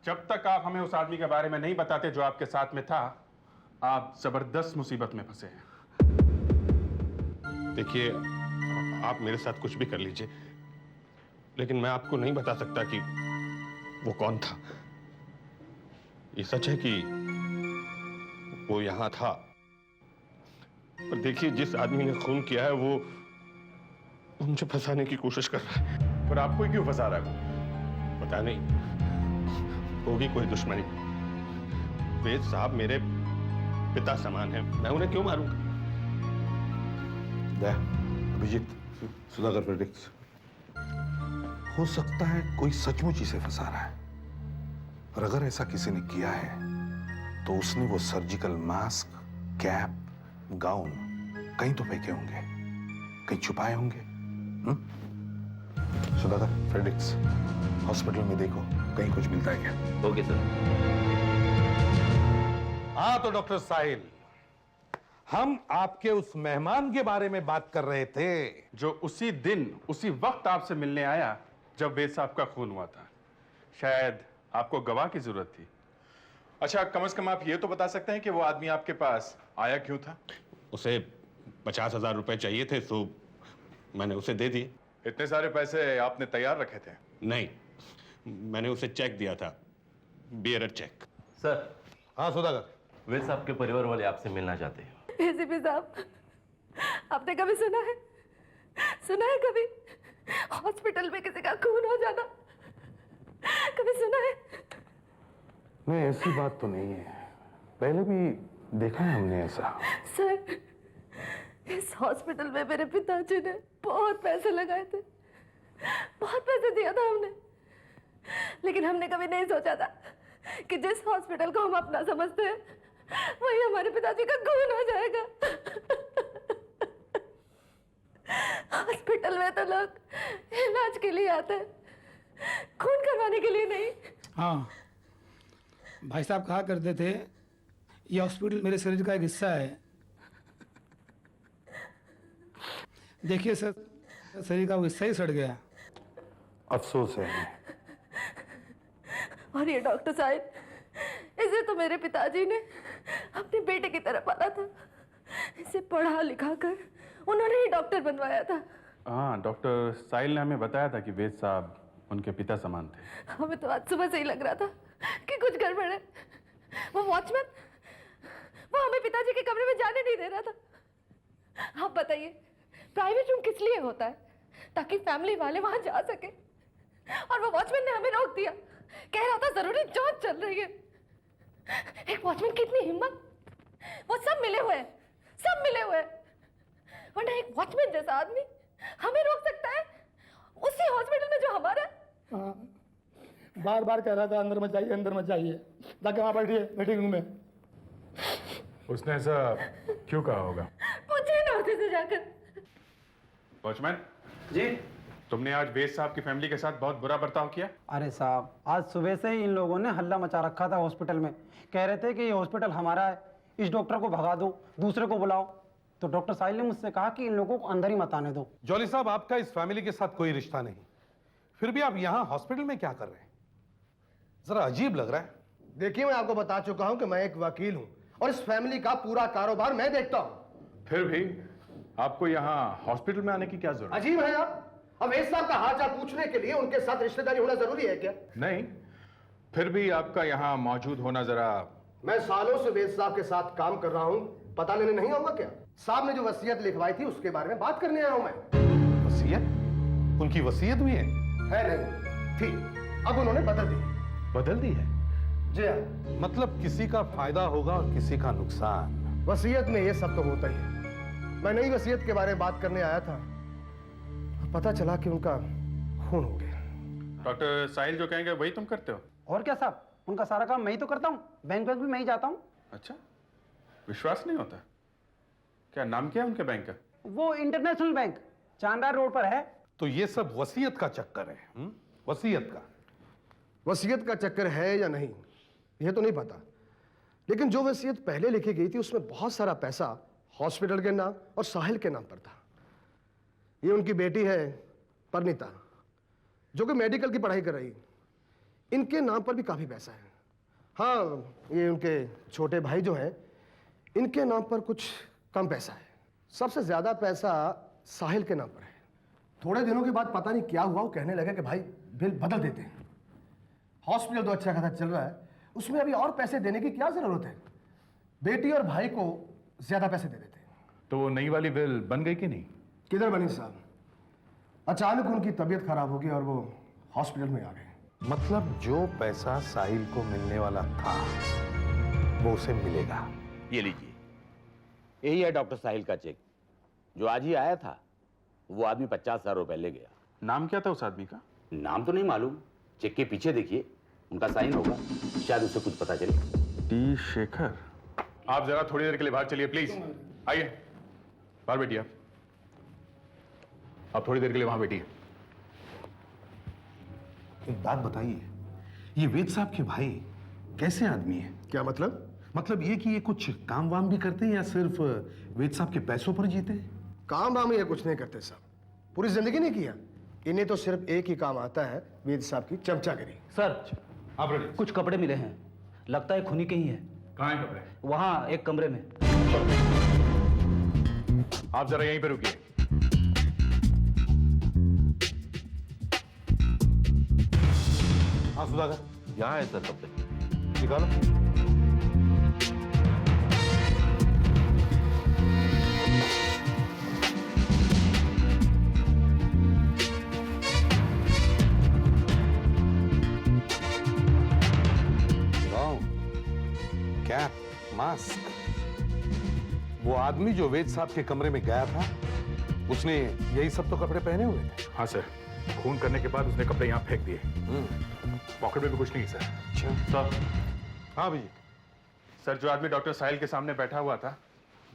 जब तक आप हमें उस आदमी के बारे में नहीं बताते जो आपके साथ में था, आप जबरदस्त मुसीबत में फंसे हैं। देखिए, आप मेरे साथ कुछ भी कर लीजिए, लेकिन मैं आपको नहीं बता सकता कि वो कौन था। ये सच है कि वो यहां था, पर देखिए जिस आदमी ने खून किया है वो मुझे फंसाने की कोशिश कर रहा है। पर आपको क्यों फंसा रहा है? पता नहीं, होगी कोई दुश्मनी। वेद साहब मेरे पिता समान है, मैं उन्हें क्यों मारूंगा? अभिजीत, सुधाकर प्रेडिक्स, हो सकता है कोई सचमुच इसे फंसा रहा है। और अगर ऐसा किसी ने किया है तो उसने वो सर्जिकल मास्क, कैप, गाउन कहीं तो फेंके होंगे, कहीं छुपाए होंगे। सुधाकर, फ्रेडिक्स, हॉस्पिटल में देखो कहीं कुछ मिलता है क्या। Okay sir. हाँ तो डॉक्टर साहिल, हम आपके उस मेहमान के बारे में बात कर रहे थे जो उसी दिन उसी वक्त आपसे मिलने आया जब वेद साहब का खून हुआ था। शायद आपको गवाह की जरूरत थी। अच्छा, कम से कम आप ये तो बता सकते हैं कि वो आदमी आपके पास आया क्यों था? उसे 50,000 रुपए चाहिए थे, तो मैंने उसे दे दिए। इतने सारे पैसे आपने तैयार रखे थे? नहीं, मैंने उसे चेक दिया था, बियरर चेक। सर। हाँ सुधाकर। वेद साहब के परिवार वाले आपसे मिलना चाहते हैं। एसीपी साहब, आपने कभी सुना है कभी हॉस्पिटल में किसी का खून हो जाना? कभी सुना है? नहीं, ऐसी बात तो नहीं है, पहले भी देखा है हमने ऐसा। सर, इस हॉस्पिटल में मेरे पिताजी ने बहुत पैसे लगाए थे, बहुत पैसे दिया था हमने, लेकिन हमने कभी नहीं सोचा था कि जिस हॉस्पिटल को हम अपना समझते हैं वही हमारे पिताजी का खून हो जाएगा। हॉस्पिटल में तो लोग इलाज के लिए आते हैं, खून करवाने के लिए नहीं। हाँ, भाई साहब कहा करते थे ये हॉस्पिटल मेरे शरीर का एक हिस्सा है। देखिए सर, शरीर का वो हिस्सा ही सड़ गया। अफसोस है। और ये डॉक्टर साहब, इसे तो मेरे पिताजी ने अपने बेटे की तरह पाला था। इसे पढ़ा लिखा कर उन्होंने ही डॉक्टर बनवाया था। हाँ, डॉक्टर साहिल ने हमें बताया था कि वेद साहब उनके पिता समान थे। हमें तो आज सुबह से ही लग रहा था कि कुछ गड़बड़ है। वो वॉचमैन, वो हमें पिताजी के कमरे में जाने नहीं दे रहा था। आप बताइए, प्राइवेट रूम किस लिए होता है? ताकि फैमिली वाले वहां जा सके। और वो वॉचमैन ने हमें रोक दिया, कह रहा था जरूरी जांच चल रही है। एक वॉचमैन की इतनी हिम्मत, वो सब मिले हुए हैं, सब मिले हुए हैं। वरना एक वॉचमैन जैसा आदमी हमें रोक सकता है उसी हॉस्पिटल में जो हमारा है। बार बार कह रहा था अंदर मत जाइए, अंदर मत जाइए। जाके वहां बैठिए मीटिंग रूम में। उसने ऐसा क्यों कहा होगा? पूछिए ना उसे से जाकर। वॉचमैन जी, तुमने आज वेद साहब की फैमिली के साथ बहुत बुरा बर्ताव किया। अरे साहब, आज सुबह से ही इन लोगों ने हल्ला मचा रखा था हॉस्पिटल में। कह रहे थे कि ये हॉस्पिटल हमारा है, इस डॉक्टर को भगा दो, दूसरे को बुलाओ। तो डॉक्टर साहिल ने मुझसे कहा कि इन लोगों को अंदर ही मत आने दो। जॉली साहब, आपका इस फैमिली के साथ कोई रिश्ता नहीं, फिर भी आप यहाँ हॉस्पिटल में क्या कर रहे हैं? जरा अजीब लग रहा है। देखिए, मैं आपको बता चुका हूं कि मैं एक वकील हूं और इस फैमिली का पूरा कारोबार मैं देखता हूं। फिर भी आपको यहाँ हॉस्पिटल में आने की क्या जरूरत? अजीब है आप। अब वेद साहब का हाल चाल पूछने के लिए उनके साथ रिश्तेदारी होना जरूरी है क्या? नहीं, फिर भी आपका यहाँ मौजूद होना जरा। मैं सालों से वेद साहब के साथ काम कर रहा हूं, पता लेने नहीं होगा क्या? साहब ने जो वसीयत लिखवाई थी उसके बारे में बात करने आया हूं मैं। वसीयत? उनकी वसीयत भी है? नहीं थी, अब उन्होंने बदल दी है। जी हाँ। मतलब किसी का फायदा होगा और किसी का नुकसान। वसीयत में ये सब तो होता ही है। मैं नई वसीयत के बारे में बात करने आया था, पता चला कि उनका खून हो गया। डॉक्टर साहिल जो कहेंगे वही तुम करते हो? और क्या साहब, उनका सारा काम मैं ही तो करता हूँ। बैंक भी मैं ही जाता हूँ। अच्छा, विश्वास नहीं होता? क्या नाम क्या है उनके बैंक का? वो इंटरनेशनल बैंक चांदा रोड पर है। तो ये सब वसीयत का चक्कर है। वसीयत का? वसीयत का चक्कर है या नहीं ये तो नहीं पता, लेकिन जो वसीयत पहले लिखी गई थी उसमें बहुत सारा पैसा हॉस्पिटल के नाम और साहिल के नाम पर था। ये उनकी बेटी है परनीता, जो कि मेडिकल की पढ़ाई कर रही। इनके नाम पर भी काफी पैसा है। हाँ, ये उनके छोटे भाई जो हैं, इनके नाम पर कुछ कम पैसा है। सबसे ज्यादा पैसा साहिल के नाम पर है। थोड़े दिनों के बाद पता नहीं क्या हुआ, वो कहने लगे कि भाई बिल बदल देते हैं। हॉस्पिटल तो अच्छा खासा चल रहा है, उसमें अभी और पैसे देने की क्या जरूरत है? बेटी और भाई को ज्यादा पैसे दे देते हैं। तो वो नई वाली बिल बन गई कि नहीं? किधर बनी साहब? अचानक उनकी तबीयत खराब हो गई और वो हॉस्पिटल में आ गए। मतलब जो पैसा साहिल को मिलने वाला था वो उसे मिलेगा। ये लीजिए, यही है डॉक्टर साहिल का चेक जो आज ही आया था। वो आदमी 50,000 रुपए ले गया। नाम क्या था उस आदमी का? नाम तो नहीं मालूम, चेक के पीछे देखिए, उनका साइन होगा, शायद उसे कुछ पता चले। टी शेखर। आप जरा थोड़ी देर के लिए बाहर चलिए प्लीज। आइए बाहर बैठिए। आप थोड़ी देर के लिए वहां बैठिए। एक बात बताइए, ये वेद साहब के भाई कैसे आदमी है? क्या मतलब? मतलब ये कि ये कुछ काम वाम भी करते हैं या सिर्फ वेद साहब के पैसों पर जीते हैं? काम वाम ये कुछ नहीं करते साहब, पूरी जिंदगी नहीं किया। इन्हें तो सिर्फ एक ही काम आता है, वेद साहब की चमचागिरी। सर, कुछ कपड़े मिले हैं, लगता है खूनी के ही है। कहाँ हैं कपड़े? वहाँ एक कमरे में। आप जरा यहीं पे रुकिए। हाँ सुधाकर, यहाँ है सर कपड़े। निकालो। Cap, mask. वो आदमी जो वेद साहब के कमरे में गया था, उसने यही सब तो कपड़े पहने हुए थे। हाँ सर, खून करने के बाद उसने कपड़े यहाँ फेंक दिए। पॉकेट में भी कुछ नहीं सर। सर। हाँ भैया। सर, जो आदमी डॉक्टर साहिल के सामने बैठा हुआ था,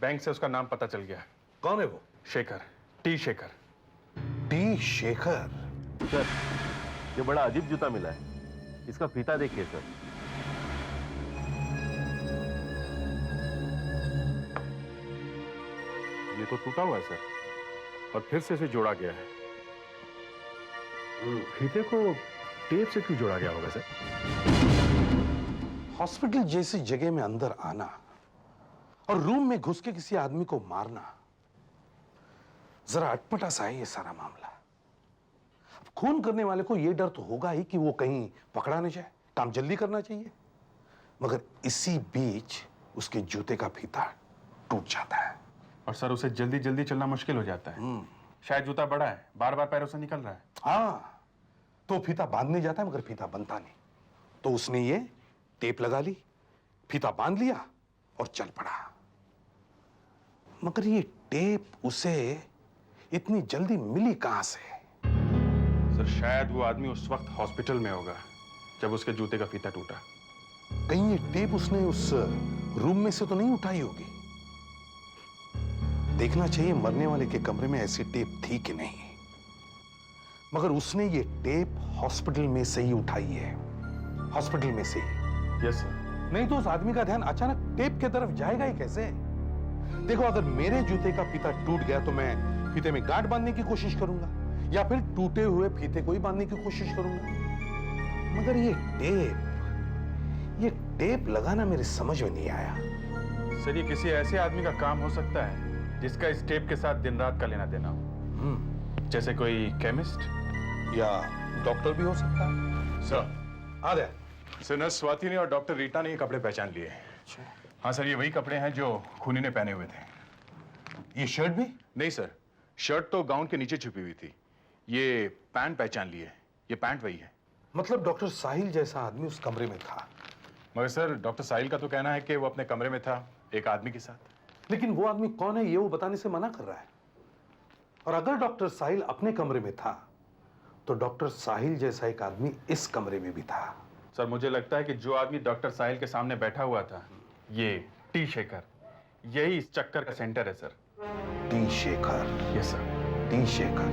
बैंक से उसका नाम पता चल गया। कौन है वो? Shekhar, T Shekhar. T Shekhar? Sir, ये बड़ा अजीब जूता मिला है। इसका फीता देखिए सर। ये तो टूटा हुआ है सर, और फिर से इसे जोड़ा गया है। फीते को टेप से क्यों जोड़ा गया होगा सर? हॉस्पिटल जैसी जगह में अंदर आना और रूम में घुस के किसी आदमी को मारना, जरा अटपटा सा है ये सारा मामला। अब खून करने वाले को ये डर तो होगा ही कि वो कहीं पकड़ा न जाए, काम जल्दी करना चाहिए। मगर इसी बीच उसके जूते का फीता टूट जाता है। और सर, उसे जल्दी जल्दी चलना मुश्किल हो जाता है। शायद जूता बड़ा है, बार बार पैरों से निकल रहा है। हाँ, तो फीता बांधने जाता है मगर फीता बनता नहीं, तो उसने ये टेप लगा ली, फीता बांध लिया और चल पड़ा। मगर ये टेप उसे इतनी जल्दी मिली कहां से? सर, शायद वो आदमी उस वक्त हॉस्पिटल में होगा जब उसके जूते का फीता टूटा। कहीं ये टेप उसने उस रूम में से तो नहीं उठाई होगी। देखना चाहिए मरने वाले के कमरे में ऐसी टेप थी कि नहीं, मगर उसने ये टेप हॉस्पिटल में से ही उठाई है, हॉस्पिटल में से ही। Yes sir. नहीं तो उस आदमी का ध्यान अचानक टेप की तरफ जाएगा ही कैसे? देखो, अगर मेरे जूते का फीता टूट गया तो मैं फीते में गांठ बांधने की कोशिश करूंगा, या फिर टूटे हुए फीते को ही बांधने की कोशिश करूंगा। मगर ये टेप लगाना मेरे समझ में नहीं आया। सर, ये किसी ऐसे आदमी का काम हो सकता है जिसका इस टेप के साथ दिन रात का लेना देना हो। जैसे कोई केमिस्ट या डॉक्टर भी हो सकता है। सर, आ गया। सर, नर्स स्वाति ने और डॉक्टर रीटा ने ये कपड़े पहचान लिए। हाँ सर, ये वही कपड़े हैं जो खूनी ने पहने हुए थे। ये शर्ट भी? नहीं सर, शर्ट तो गाउन के नीचे छुपी हुई थी। ये पैंट पहचान लिए, ये पैंट वही है। मतलब डॉक्टर साहिल जैसा आदमी उस कमरे में था। मगर सर, डॉक्टर साहिल का तो कहना है कि वो अपने कमरे में था एक आदमी के साथ। लेकिन वो आदमी कौन है ये वो बताने से मना कर रहा है। और अगर डॉक्टर साहिल अपने कमरे में था तो डॉक्टर साहिल जैसा एक आदमी इस कमरे में भी था। सर, मुझे लगता है कि जो आदमी डॉक्टर साहिल के सामने बैठा हुआ था, ये टी शेखर, यही इस चक्कर का सेंटर है sir. T Shekhar? Yes sir. T Shekhar?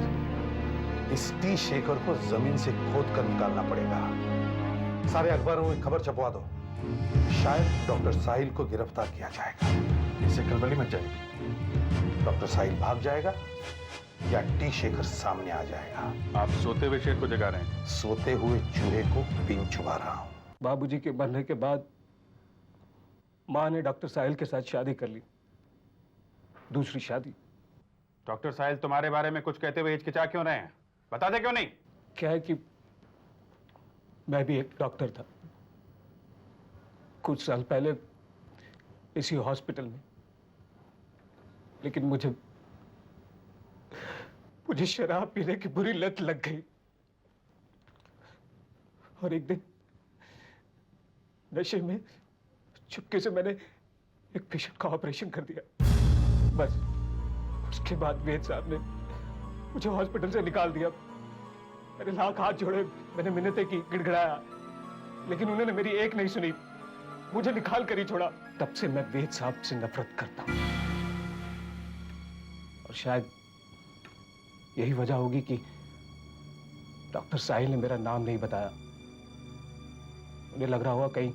इस टी शेखर को जमीन से खोद कर निकालना पड़ेगा। सारे अखबारों में खबर छपवा दो, शायद डॉक्टर साहिल को गिरफ्तार किया जाएगा। इससे गड़बड़ी मच जाएगी। डॉक्टर साहिल भाग जाएगा या टी शेखर सामने आ जाएगा। आप सोते हुए शेर को जगा रहे हैं। सोते हुए चूहे को पिन चुबा रहा हूं। बाबूजी के मरने के बाद माँ ने डॉक्टर साहिल के साथ शादी कर ली, दूसरी शादी। डॉक्टर साहिल तुम्हारे बारे में कुछ कहते हुए हिचकिचा क्यों रहे हैं? बता दे क्यों नहीं? क्या है कि मैं भी एक डॉक्टर था कुछ साल पहले इसी हॉस्पिटल में, लेकिन मुझे शराब पीने की बुरी लत लग गई और एक दिन नशे में चुपके से मैंने एक पेशेंट का ऑपरेशन कर दिया। बस उसके बाद वेद साहब ने मुझे हॉस्पिटल से निकाल दिया। मैंने लाख हाथ जोड़े, मैंने मिन्नतें की, गिड़गिड़ाया, लेकिन उन्होंने मेरी एक नहीं सुनी, मुझे निकाल कर ही छोड़ा। तब से मैं वेद साहब से नफरत करता हूं और शायद यही वजह होगी कि डॉक्टर साहिल ने मेरा नाम नहीं बताया। उन्हें लग रहा होगा कहीं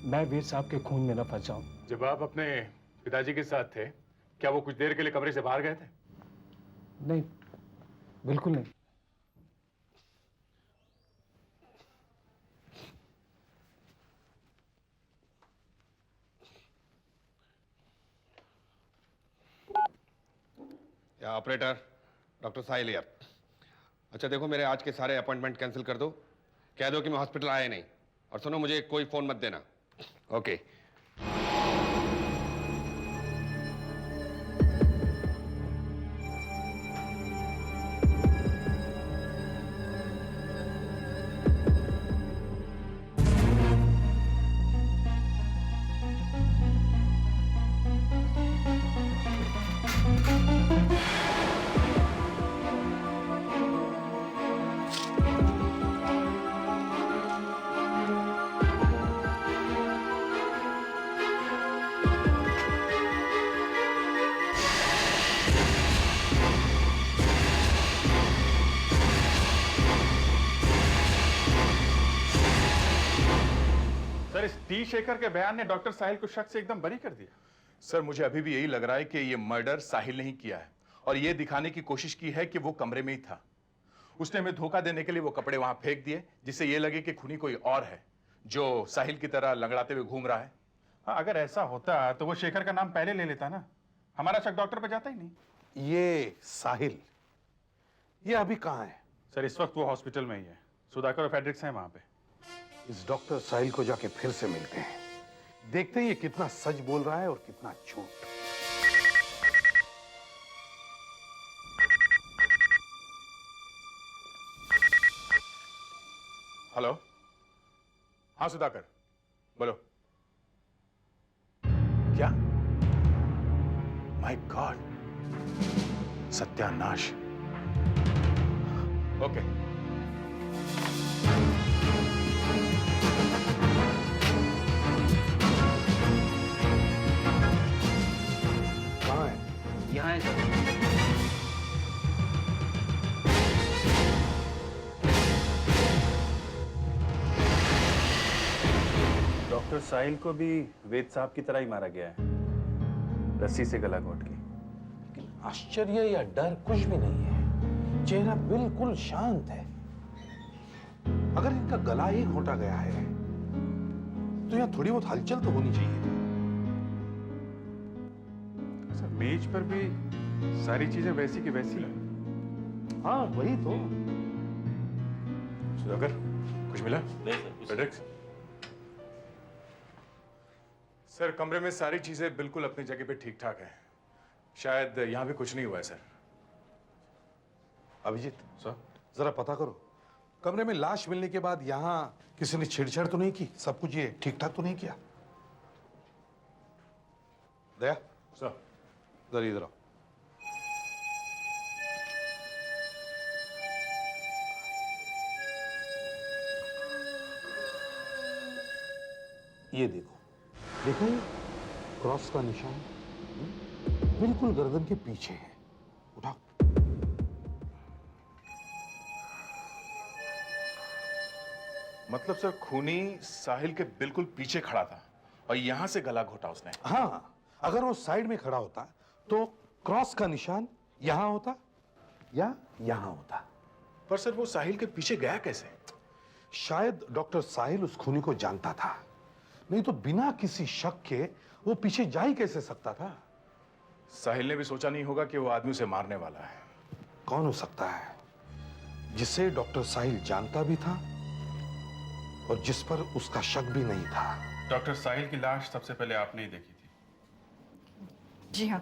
मैं वेद साहब के खून में न फंस जाऊं। जब आप अपने पिताजी के साथ थे, क्या वो कुछ देर के लिए कमरे से बाहर गए थे? नहीं, बिल्कुल नहीं। या ऑपरेटर, डॉक्टर साहिल यार। अच्छा देखो, मेरे आज के सारे अपॉइंटमेंट कैंसिल कर दो। कह दो कि मैं हॉस्पिटल आया नहीं। और सुनो, मुझे कोई फोन मत देना। ओके। सर, इस टी शेखर के बयान ने डॉक्टर साहिल को शक से एकदम बरी कर दिया। सर, मुझे अभी भी यही लग रहा है कि ये मर्डर साहिल ने ही किया है और ये दिखाने की कोशिश की है कि वो कमरे में ही था। उसने हमें धोखा देने के लिए वो कपड़े वहां फेंक दिए जिससे ये लगे कि खूनी कोई और है जो साहिल की तरह लंगड़ाते हुए घूम रहा है। हाँ, अगर ऐसा होता तो वो शेखर का नाम पहले ले लेता ना। हमारा शक डॉक्टर पे जाता ही नहीं। ये साहिल, ये अभी कहाँ है? सर, इस वक्त वो हॉस्पिटल में ही है। सुधाकर और फेड्रिक्स हैं वहां पे। इस डॉक्टर साहिल को जाके फिर से मिलते हैं, देखते हैं ये कितना सच बोल रहा है और कितना झूठ। हेलो, हाँ सुधाकर, बोलो। क्या? माय गॉड, सत्यानाश। ओके। कहाँ है? यहाँ है सर। डॉक्टर साहिल को भी वेद साहब की तरह ही मारा गया है, रस्सी से गला घोट के। लेकिन आश्चर्य या डर कुछ भी नहीं है, चेहरा बिल्कुल शांत है। अगर इनका गला ही घोटा गया है तो यहाँ थोड़ी बहुत हलचल तो होनी चाहिए। सर, मेज पर भी सारी चीजें वैसी की वैसी हैं। हाँ, वही तो। सुधाकर, कुछ मिला? नहीं सर। फेड्रिक्स? सर, कमरे में सारी चीजें बिल्कुल अपनी जगह पे ठीक ठाक है। शायद यहां भी कुछ नहीं हुआ है सर। अभिजीत सर, जरा पता करो, कमरे में लाश मिलने के बाद यहाँ किसी ने छेड़छाड़ तो नहीं की? सब कुछ ये ठीक ठाक तो नहीं किया? दया सर, जरा इधर आओ। ये देखो, देखो ये क्रॉस का निशान बिल्कुल गर्दन के पीछे है। उठाओ। मतलब सर, खूनी साहिल के बिल्कुल पीछे खड़ा था और यहां से गला घोटा उसने। हाँ, अगर वो साइड में खड़ा होता तो क्रॉस का निशान यहां होता या यहां होता। पर सर, वो साहिल के पीछे गया कैसे? शायद डॉक्टर साहिल उस खूनी को जानता था, नहीं तो बिना किसी शक के वो पीछे जा ही कैसे सकता था? साहिल ने भी सोचा नहीं होगा कि वो आदमी उसे मारने वाला है। कौन हो सकता है जिसे डॉक्टर साहिल जानता भी था और जिस पर उसका शक भी नहीं था? डॉक्टर साहिल की लाश सबसे पहले आपने ही देखी थी। जी हाँ।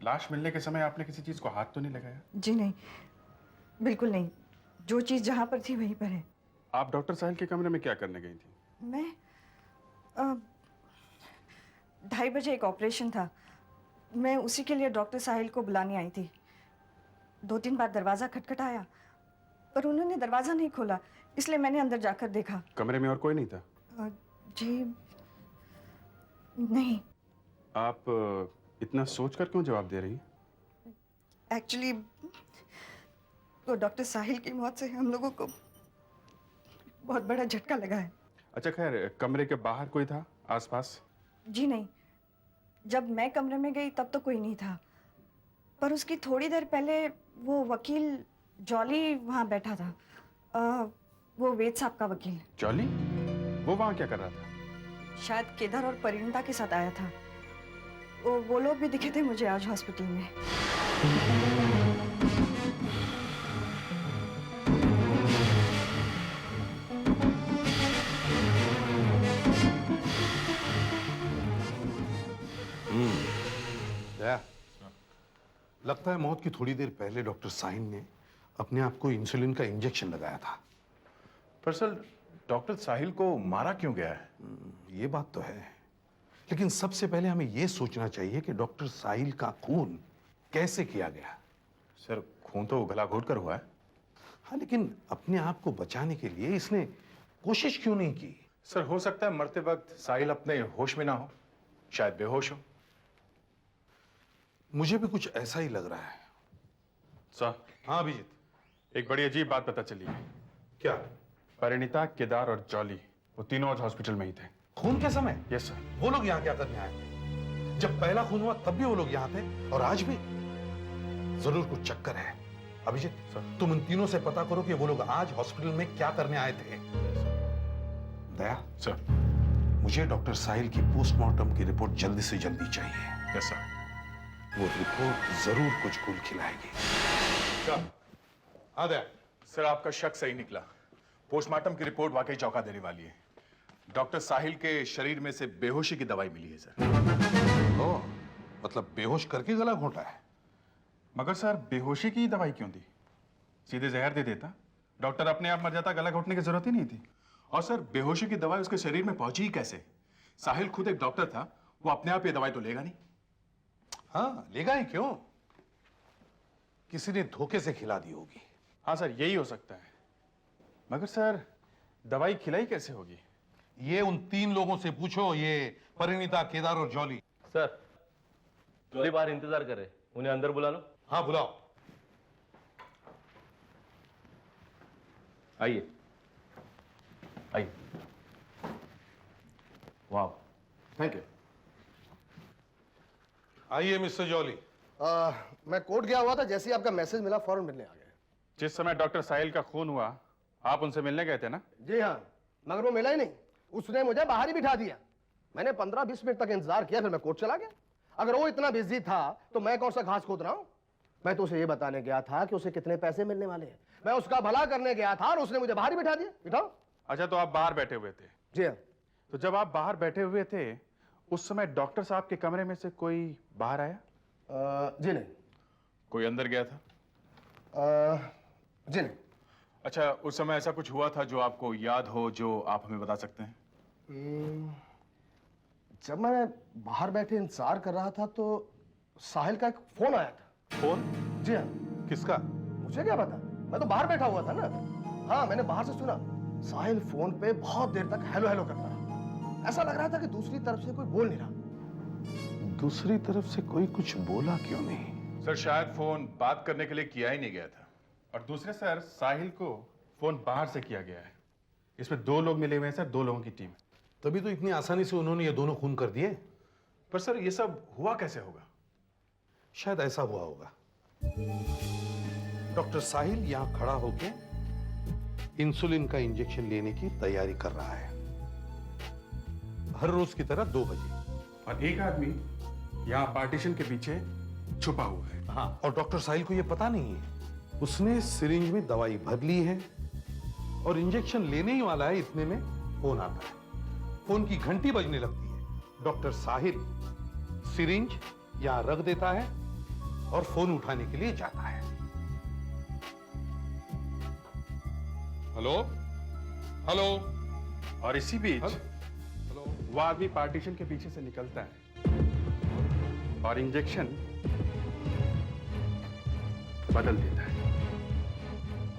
लाश मिलने के समय आपने किसी चीज को हाथ तो नहीं लगाया? जी नहीं, बिल्कुल नहीं। जो चीज़ जहाँ पर थी वहीं पर है। आप डॉक्टर साहिल के कमरे में क्या करने गई थी? मैं 2:30 बजे एक ऑपरेशन था, मैं उसी के लिए डॉक्टर साहिल को बुलाने आई थी। 2-3 बार दरवाज़ा खटखटाया पर उन्होंने दरवाज़ा नहीं खोला, इसलिए मैंने अंदर जाकर देखा। कमरे में और कोई नहीं था? जी नहीं। आप इतना सोचकर क्यों जवाब दे रही हैं? एक्चुअली तो डॉक्टर साहिल की मौत से हम लोगों को बहुत बड़ा झटका लगा है। अच्छा खैर, कमरे के बाहर कोई था आसपास? जी नहीं, जब मैं कमरे में गई तब तो कोई नहीं था, पर उसकी थोड़ी देर पहले वो वकील जॉली वहाँ बैठा था। वो वेद साहब का वकील। जॉली? वो वहाँ क्या कर रहा था? शायद केदार और परिणीता के साथ आया था। वो लोग भी दिखे थे मुझे आज हॉस्पिटल में। लगता है मौत की थोड़ी देर पहले डॉक्टर साहिल ने अपने आप को इंसुलिन का इंजेक्शन लगाया था। पर सर, डॉक्टर साहिल को मारा क्यों गया है? ये बात तो है, लेकिन सबसे पहले हमें यह सोचना चाहिए कि डॉक्टर साहिल का खून कैसे किया गया। सर, खून तो गला घोट कर हुआ है। हाँ, लेकिन अपने आप को बचाने के लिए इसने कोशिश क्यों नहीं की? सर, हो सकता है मरते वक्त साहिल अपने होश में ना हो, शायद बेहोश हो। मुझे भी कुछ ऐसा ही लग रहा है। सर। हाँ अभिजीत, एक बड़ी अजीब बात पता चली है। क्या? परिणीता, केदार और जॉली, वो तीनों आज हॉस्पिटल में ही थे। खून के समय? Yes sir. वो लोग यहाँ क्या करने आए थे? जब पहला खून हुआ तब भी वो लोग यहाँ थे और आज भी? जरूर कुछ चक्कर है। अभिजीत सर, तुम उन तीनों से पता करो कि वो लोग आज हॉस्पिटल में क्या करने आए थे। दया सर, मुझे डॉक्टर साहिल की पोस्टमार्टम की रिपोर्ट जल्दी से जल्दी चाहिए। Yes sir. वो रिपोर्ट जरूर कुछ कुल खिलाएगी। सर। हाँ दया। सर, आपका शक सही निकला। पोस्टमार्टम की रिपोर्ट वाकई चौंका देने वाली है। डॉक्टर साहिल के शरीर में से बेहोशी की दवाई मिली है सर। ओह, मतलब बेहोश करके गला घोंटा है? मगर सर, बेहोशी की दवाई क्यों दी? सीधे जहर दे देता, डॉक्टर अपने आप मर जाता, गला घोटने की जरूरत ही नहीं थी। और सर, बेहोशी की दवाई उसके शरीर में पहुंची ही कैसे? साहिल खुद एक डॉक्टर था, वो अपने आप ये दवाई तो लेगा नहीं। हाँ, लेगा ही क्यों? किसी ने धोखे से खिला दी होगी। हाँ सर, यही हो सकता है। मगर सर, दवाई खिलाई कैसे होगी? ये उन तीन लोगों से पूछो, ये परिणीता, केदार और जॉली। सर, जॉली बाहर इंतजार कर रहे, उन्हें अंदर बुला लो। हाँ, बुलाओ। आइए आइए। वाह, थैंक यू। आइए मिस्टर जॉली। मैं कोर्ट गया हुआ था, जैसे ही आपका मैसेज मिला फौरन मिलने आ गया। जिस समय डॉक्टर साहिल का खून हुआ, आप उनसे मिलने गए थे ना? जी हाँ, मगर वो मिला ही नहीं। उसने मुझे बाहर ही बिठा दिया। मैंने 15-20 मिनट तक इंतजार किया, फिर मैं कोर्ट चला गया। अगर वो इतना बिजी था तो मैं कौन सा घास खोद रहा हूं? मैं तो उसे ये बताने गया था कि उसे कितने पैसे मिलने वाले हैं। मैं उसका भला करने गया था और उसने मुझे बाहर ही बिठा दिया। बिठाओ। अच्छा, तो आप बाहर बैठे हुए थे? जी हाँ। तो जब आप बाहर बैठे हुए थे, उस समय डॉक्टर साहब के कमरे में से कोई बाहर आया? जी नहीं। कोई अंदर गया था? जी नहीं। अच्छा, उस समय ऐसा कुछ हुआ था जो आपको याद हो, जो आप हमें बता सकते हैं? जब मैं बाहर बैठे इंतजार कर रहा था तो साहिल का एक फोन आया था। फोन? जी हाँ। किसका? मुझे क्या पता, मैं तो बाहर बैठा हुआ था ना। हाँ, मैंने बाहर से सुना। साहिल फोन पे बहुत देर तक हेलो हेलो करता रहा। ऐसा लग रहा था कि दूसरी तरफ से कोई बोल नहीं रहा। दूसरी तरफ से कोई कुछ बोला क्यों नहीं? सर, शायद फोन बात करने के लिए किया ही नहीं गया था। और दूसरे सर, साहिल को फोन बाहर से किया गया है। इसमें 2 लोग मिले हुए हैं सर, 2 लोगों की टीम। तभी तो इतनी आसानी से उन्होंने ये दोनों खून कर दिए। पर सर, ये सब हुआ कैसे होगा? शायद ऐसा हुआ होगा, डॉक्टर साहिल यहां खड़ा होके इंसुलिन का इंजेक्शन लेने की तैयारी कर रहा है, हर रोज की तरह 2 बजे। और एक आदमी यहाँ पार्टीशन के पीछे छुपा हुआ है। हाँ, और डॉक्टर साहिल को यह पता नहीं है। उसने सिरिंज में दवाई भर ली है और इंजेक्शन लेने ही वाला है, इतने में फोन आता है। फोन की घंटी बजने लगती है। डॉक्टर साहिल सिरिंज यहां रख देता है और फोन उठाने के लिए जाता है। Hello hello. और इसी बीच वो आदमी पार्टीशन के पीछे से निकलता है और इंजेक्शन बदल देता है।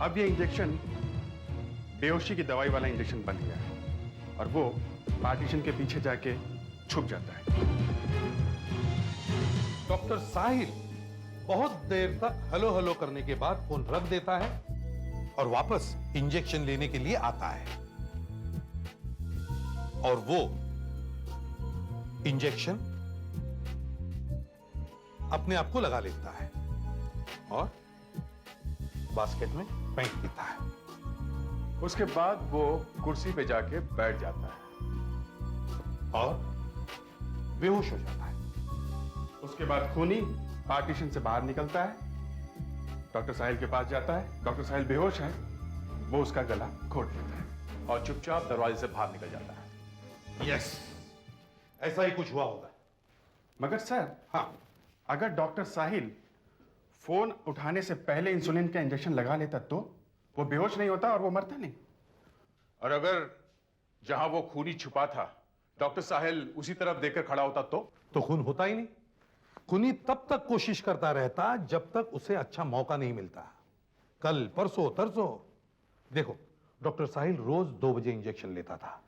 अब ये इंजेक्शन बेहोशी की दवाई वाला इंजेक्शन बन गया है और वो पार्टीशन के पीछे जाके छुप जाता है। डॉक्टर साहिल बहुत देर तक हेलो हेलो करने के बाद फोन रख देता है और वापस इंजेक्शन लेने के लिए आता है और वो इंजेक्शन अपने आप को लगा लेता है और बास्केट में फेंक देता है। उसके बाद वो कुर्सी पे जाके बैठ जाता है और बेहोश हो जाता है। उसके बाद खूनी पार्टीशन से बाहर निकलता है, डॉक्टर साहिल के पास जाता है। डॉक्टर साहिल बेहोश है, वो उसका गला घोट लेता है और चुपचाप दरवाजे से बाहर निकल जाता है। यस, ऐसा ही कुछ हुआ होगा। मगर सर, हाँ, अगर डॉक्टर साहिल फोन उठाने से पहले इंसुलिन का इंजेक्शन लगा लेता तो वो बेहोश नहीं होता और वो मरता नहीं। और अगर जहां वो खूनी छुपा था डॉक्टर साहिल उसी तरफ देखकर खड़ा होता तो खून होता ही नहीं। खूनी तब तक कोशिश करता रहता जब तक उसे अच्छा मौका नहीं मिलता। कल परसों तरसों देखो, डॉक्टर साहिल रोज 2 बजे इंजेक्शन लेता था।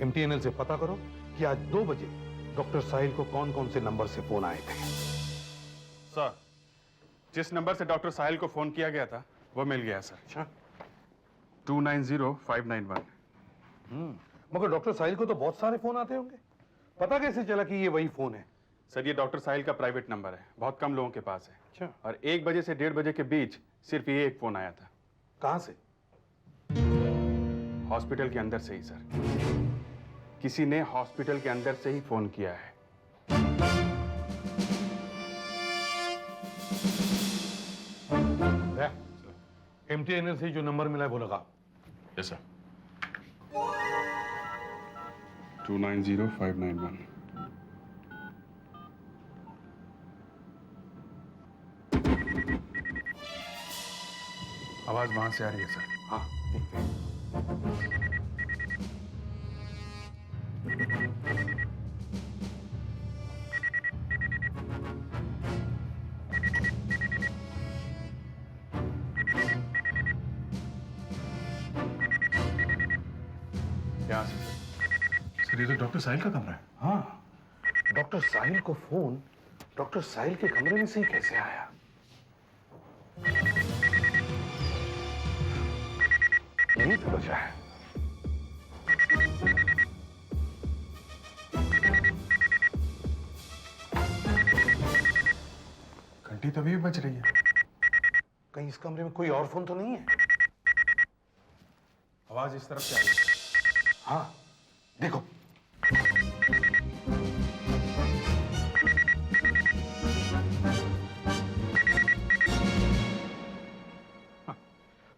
एमटीएनएल से पता करो कि आज 2 बजे डॉक्टर साहिल को कौन कौन से नंबर से फोन आए थे। सर, जिस नंबर से डॉक्टर साहिल को फोन किया गया था वो मिल गया सर। अच्छा। 290591। मगर डॉक्टर साहिल को तो बहुत सारे फोन आते होंगे, पता कैसे चला कि ये वही फोन है? सर, ये डॉक्टर साहिल का प्राइवेट नंबर है, बहुत कम लोगों के पास है। अच्छा। और 1 बजे से 1:30 बजे के बीच सिर्फ ये एक फोन आया था। कहां से? हॉस्पिटल के अंदर से ही सर। किसी ने हॉस्पिटल के अंदर से ही फोन किया है। एमटीएनएल से जो नंबर मिला है वो लगा। Yes sir. 290591। आवाज वहां से आ रही है सर। हाँ, देखते हैं। यहाँ से सर, ये तो डॉक्टर साहिल का कमरा है। हाँ, डॉक्टर साहिल को फोन डॉक्टर साहिल के कमरे में से ही कैसे आया? यही तो वजह है। घंटी तभी भी बज रही है। कहीं इस कमरे में कोई और फोन तो नहीं है? आवाज इस तरफ से आ रही है। हाँ, देखो।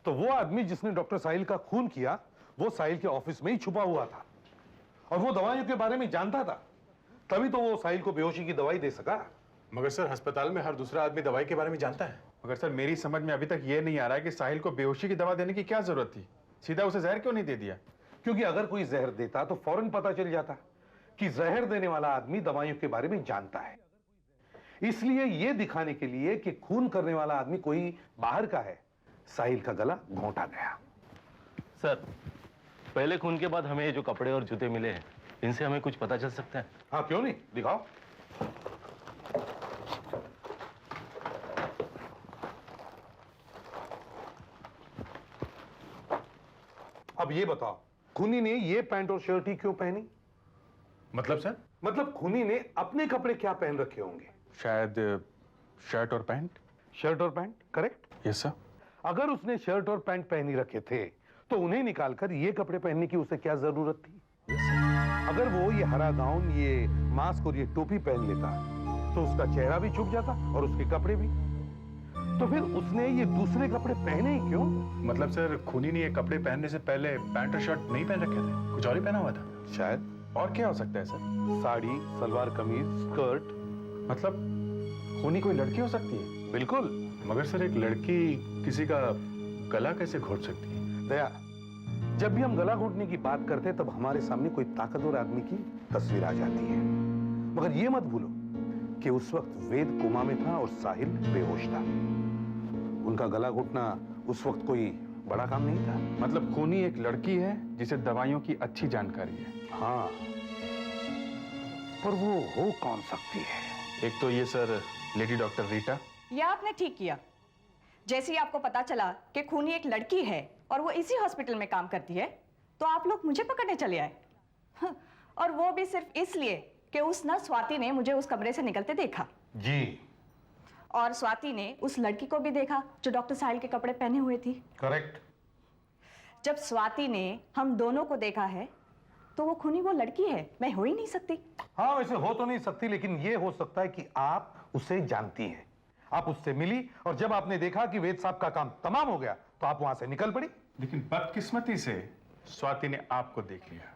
तो वो आदमी जिसने डॉक्टर साहिल का खून किया वो साहिल के ऑफिस में ही छुपा हुआ था और वो दवाइयों के बारे में जानता था, तभी तो वो साहिल को बेहोशी की दवाई दे सका। मगर सर, अस्पताल में हर दूसरा आदमी दवाई के बारे में जानता है। मगर सर, मेरी समझ में अभी तक ये नहीं आ रहा है कि साहिल को बेहोशी की दवा देने की क्या जरूरत थी। सीधा उसे जहर क्यों नहीं दे दिया? क्योंकि अगर कोई जहर देता तो फौरन पता चल जाता कि जहर देने वाला आदमी दवाइयों के बारे में जानता है। इसलिए यह दिखाने के लिए कि खून करने वाला आदमी कोई बाहर का है, साहिल का गला घोंटा गया। सर, पहले खून के बाद हमें ये जो कपड़े और जूते मिले हैं, इनसे हमें कुछ पता चल सकता है? हाँ, क्यों नहीं, दिखाओ। अब ये बताओ, खूनी ने ये पैंट और शर्ट ही क्यों पहनी? मतलब सर? मतलब खूनी ने अपने कपड़े क्या पहन रखे होंगे? शायद शर्ट और पैंट। शर्ट और पैंट, करेक्ट? Yes sir. अगर उसने शर्ट और पैंट पहनी रखे थे तो उन्हें निकालकर ये कपड़े पहनने की उसे क्या जरूरत थी? अगर वो ये हरा गाउन, ये मास्क और ये टोपी पहन लेता तो उसका चेहरा भी छुप जाता और उसके कपड़े भी। तो फिर उसने ये दूसरे कपड़े पहने ही क्यों? मतलब सर, खूनी ने ये कपड़े पहनने से पहले पैंट और शर्ट नहीं पहन रखे थे, कुछ और ही पहना हुआ था शायद। और क्या हो सकता है सर? साड़ी, सलवार कमीज, स्कर्ट। मतलब खूनी कोई लड़की हो सकती है? बिल्कुल। मगर सर, एक लड़की किसी का गला कैसे घोट सकती है? दया, जब भी हम गला घोटने की बात करते हैं तब हमारे सामने कोई ताकतवर आदमी की तस्वीर आ जाती है। मगर ये मत भूलो कि उस वक्त वेद कोमा में था और साहिल बेहोश था। उनका गला घोटना उस वक्त कोई बड़ा काम नहीं था। मतलब खूनी एक लड़की है जिसे दवाइयों की अच्छी जानकारी है। हाँ, पर वो हो कौन सकती है? एक तो ये सर, लेडी डॉक्टर रीटा। यह आपने ठीक किया। जैसे ही आपको पता चला कि खूनी एक लड़की है और वो इसी हॉस्पिटल में काम करती है, तो आप लोग मुझे पकड़ने चले आए। और वो भी सिर्फ इसलिए कि उस नर्स स्वाति ने मुझे उस कमरे से निकलते देखा। जी। और स्वाति ने उस लड़की को भी देखा जो डॉक्टर साहिल के कपड़े पहने हुए थी। करेक्ट। जब स्वाति ने हम दोनों को देखा है तो वो खूनी वो लड़की है, मैं हो ही नहीं सकती। हाँ, वैसे हो तो नहीं सकती, लेकिन ये हो सकता है कि आप उसे जानती हैं। आप उससे मिली और जब आपने देखा कि वेद साहब का काम तमाम हो गया तो आप वहां से निकल पड़ी। लेकिन बदकिस्मती से स्वाति ने आपको देख लिया।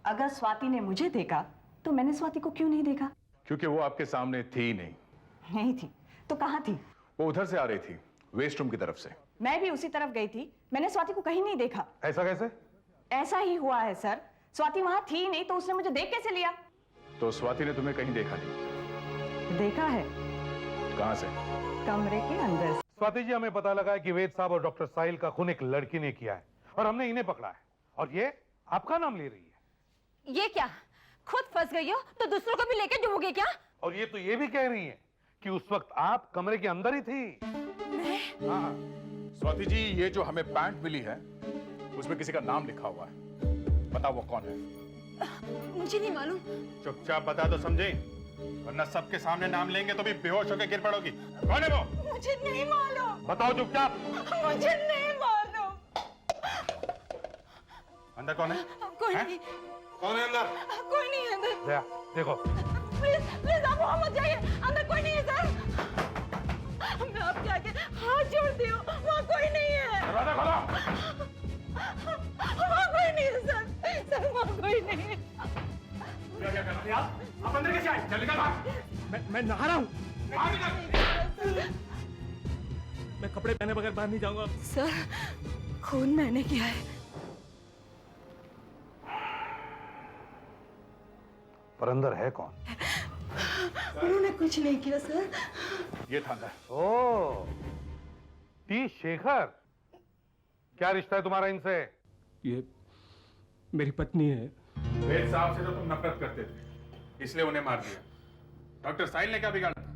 अगर स्वाति ने मुझे देखा तो मैंने स्वाति को क्यों नहीं देखा? क्योंकि वो आपके सामने थी नहीं। नहीं थी तो कहां थी? वो उधर से आ रही थी, वेस्ट रूम की तरफ से। मैं भी उसी तरफ गई थी, मैंने स्वाति को कहीं नहीं देखा। ऐसा कैसे? ऐसा ही हुआ है सर, स्वाति वहां थी ही नहीं तो उसने मुझे देख कैसे लिया? तो स्वाति ने तुम्हें कहीं देखा नहीं? देखा है। कहां से? कमरे के अंदर से। स्वाति जी, हमें पता लगा है कि वेद साहब और डॉक्टर साहिल का खून एक लड़की ने किया है और हमने इन्हें पकड़ा है, और ये आपका नाम ले रही है। ये क्या, खुद फंस गई हो तो दूसरों को भी लेकर डूबोगे क्या? और ये तो ये भी कह रही है कि उस वक्त आप कमरे के अंदर ही थी। हाँ स्वाति जी, ये जो हमें पैंट मिली है उसमें किसी का नाम लिखा हुआ है, बताओ वो कौन है? मुझे नहीं मालूम। चुपचाप बता दो समझे, वरना सबके सामने नाम लेंगे तो भी बेहोश होकर गिर पड़ोगी। कौन है वो? मुझे नहीं मालूम। बताओ चुपचाप। मुझे नहीं मालूम। अंदर कौन है? कोई नहीं। कौन है अंदर? कोई नहीं है अंदर। देखो। प्लीज प्लीज आप वहां मत जाइए, अंदर कोई नहीं है सर। मैं आपके आगे हाथ जोड़ती हूँ, वहाँ कोई नहीं है। दरवाजा खोलो। वहाँ कोई नहीं है सर, सर वहाँ कोई नहीं है। क्या कर रहे हैं आप अंदर कैसे आए? चल निकल बाहर। मैं नहा रहा हूँ। मैं कपड़े पहने बगैर बाहर नहीं जाऊंगा। सर खून मैंने किया है। पर अंदर है कौन? उन्होंने कुछ नहीं किया सर। ये था अंदर। ओ, टी शेखर, क्या रिश्ता है तुम्हारा इनसे? ये मेरी पत्नी है। वेद साहब से तो तुम नफरत करते थे, इसलिए उन्हें मार दिया। डॉक्टर साहिल ने क्या बिगाड़ा था?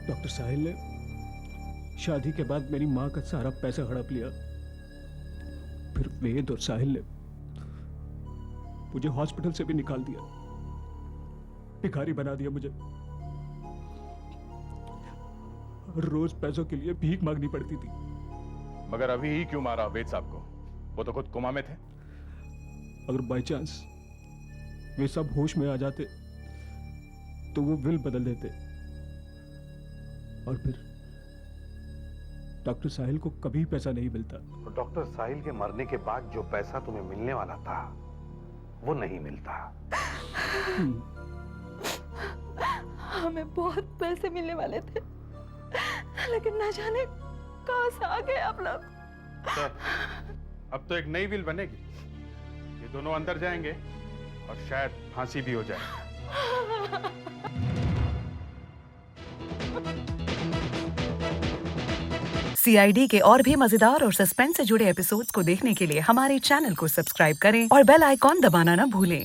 डॉक्टर साहिल ने शादी के बाद मेरी माँ का सारा पैसा हड़प लिया। फिर वेद और साहिल ने मुझे हॉस्पिटल से भी निकाल दिया, भिखारी बना दिया मुझे। रोज पैसों के लिए भीख मांगनी पड़ती थी। मगर अभी ही क्यों मारा वेद साहब को? वो तो खुद कोमा में थे। अगर बाय चांस वे सब होश में आ जाते तो वो विल बदल देते और फिर डॉक्टर साहिल को कभी पैसा नहीं मिलता। तो डॉक्टर साहिल के मरने के बाद जो पैसा तुम्हें मिलने वाला था वो नहीं मिलता। हमें बहुत पैसे मिलने वाले थे, लेकिन ना जाने कहां से आ गए आप लोग। अब तो एक नई विल बनेगी। ये दोनों अंदर जाएंगे और शायद फांसी भी हो जाए। CID के और भी मजेदार और सस्पेंस से जुड़े एपिसोड्स को देखने के लिए हमारे चैनल को सब्सक्राइब करें और बेल आइकॉन दबाना ना भूलें।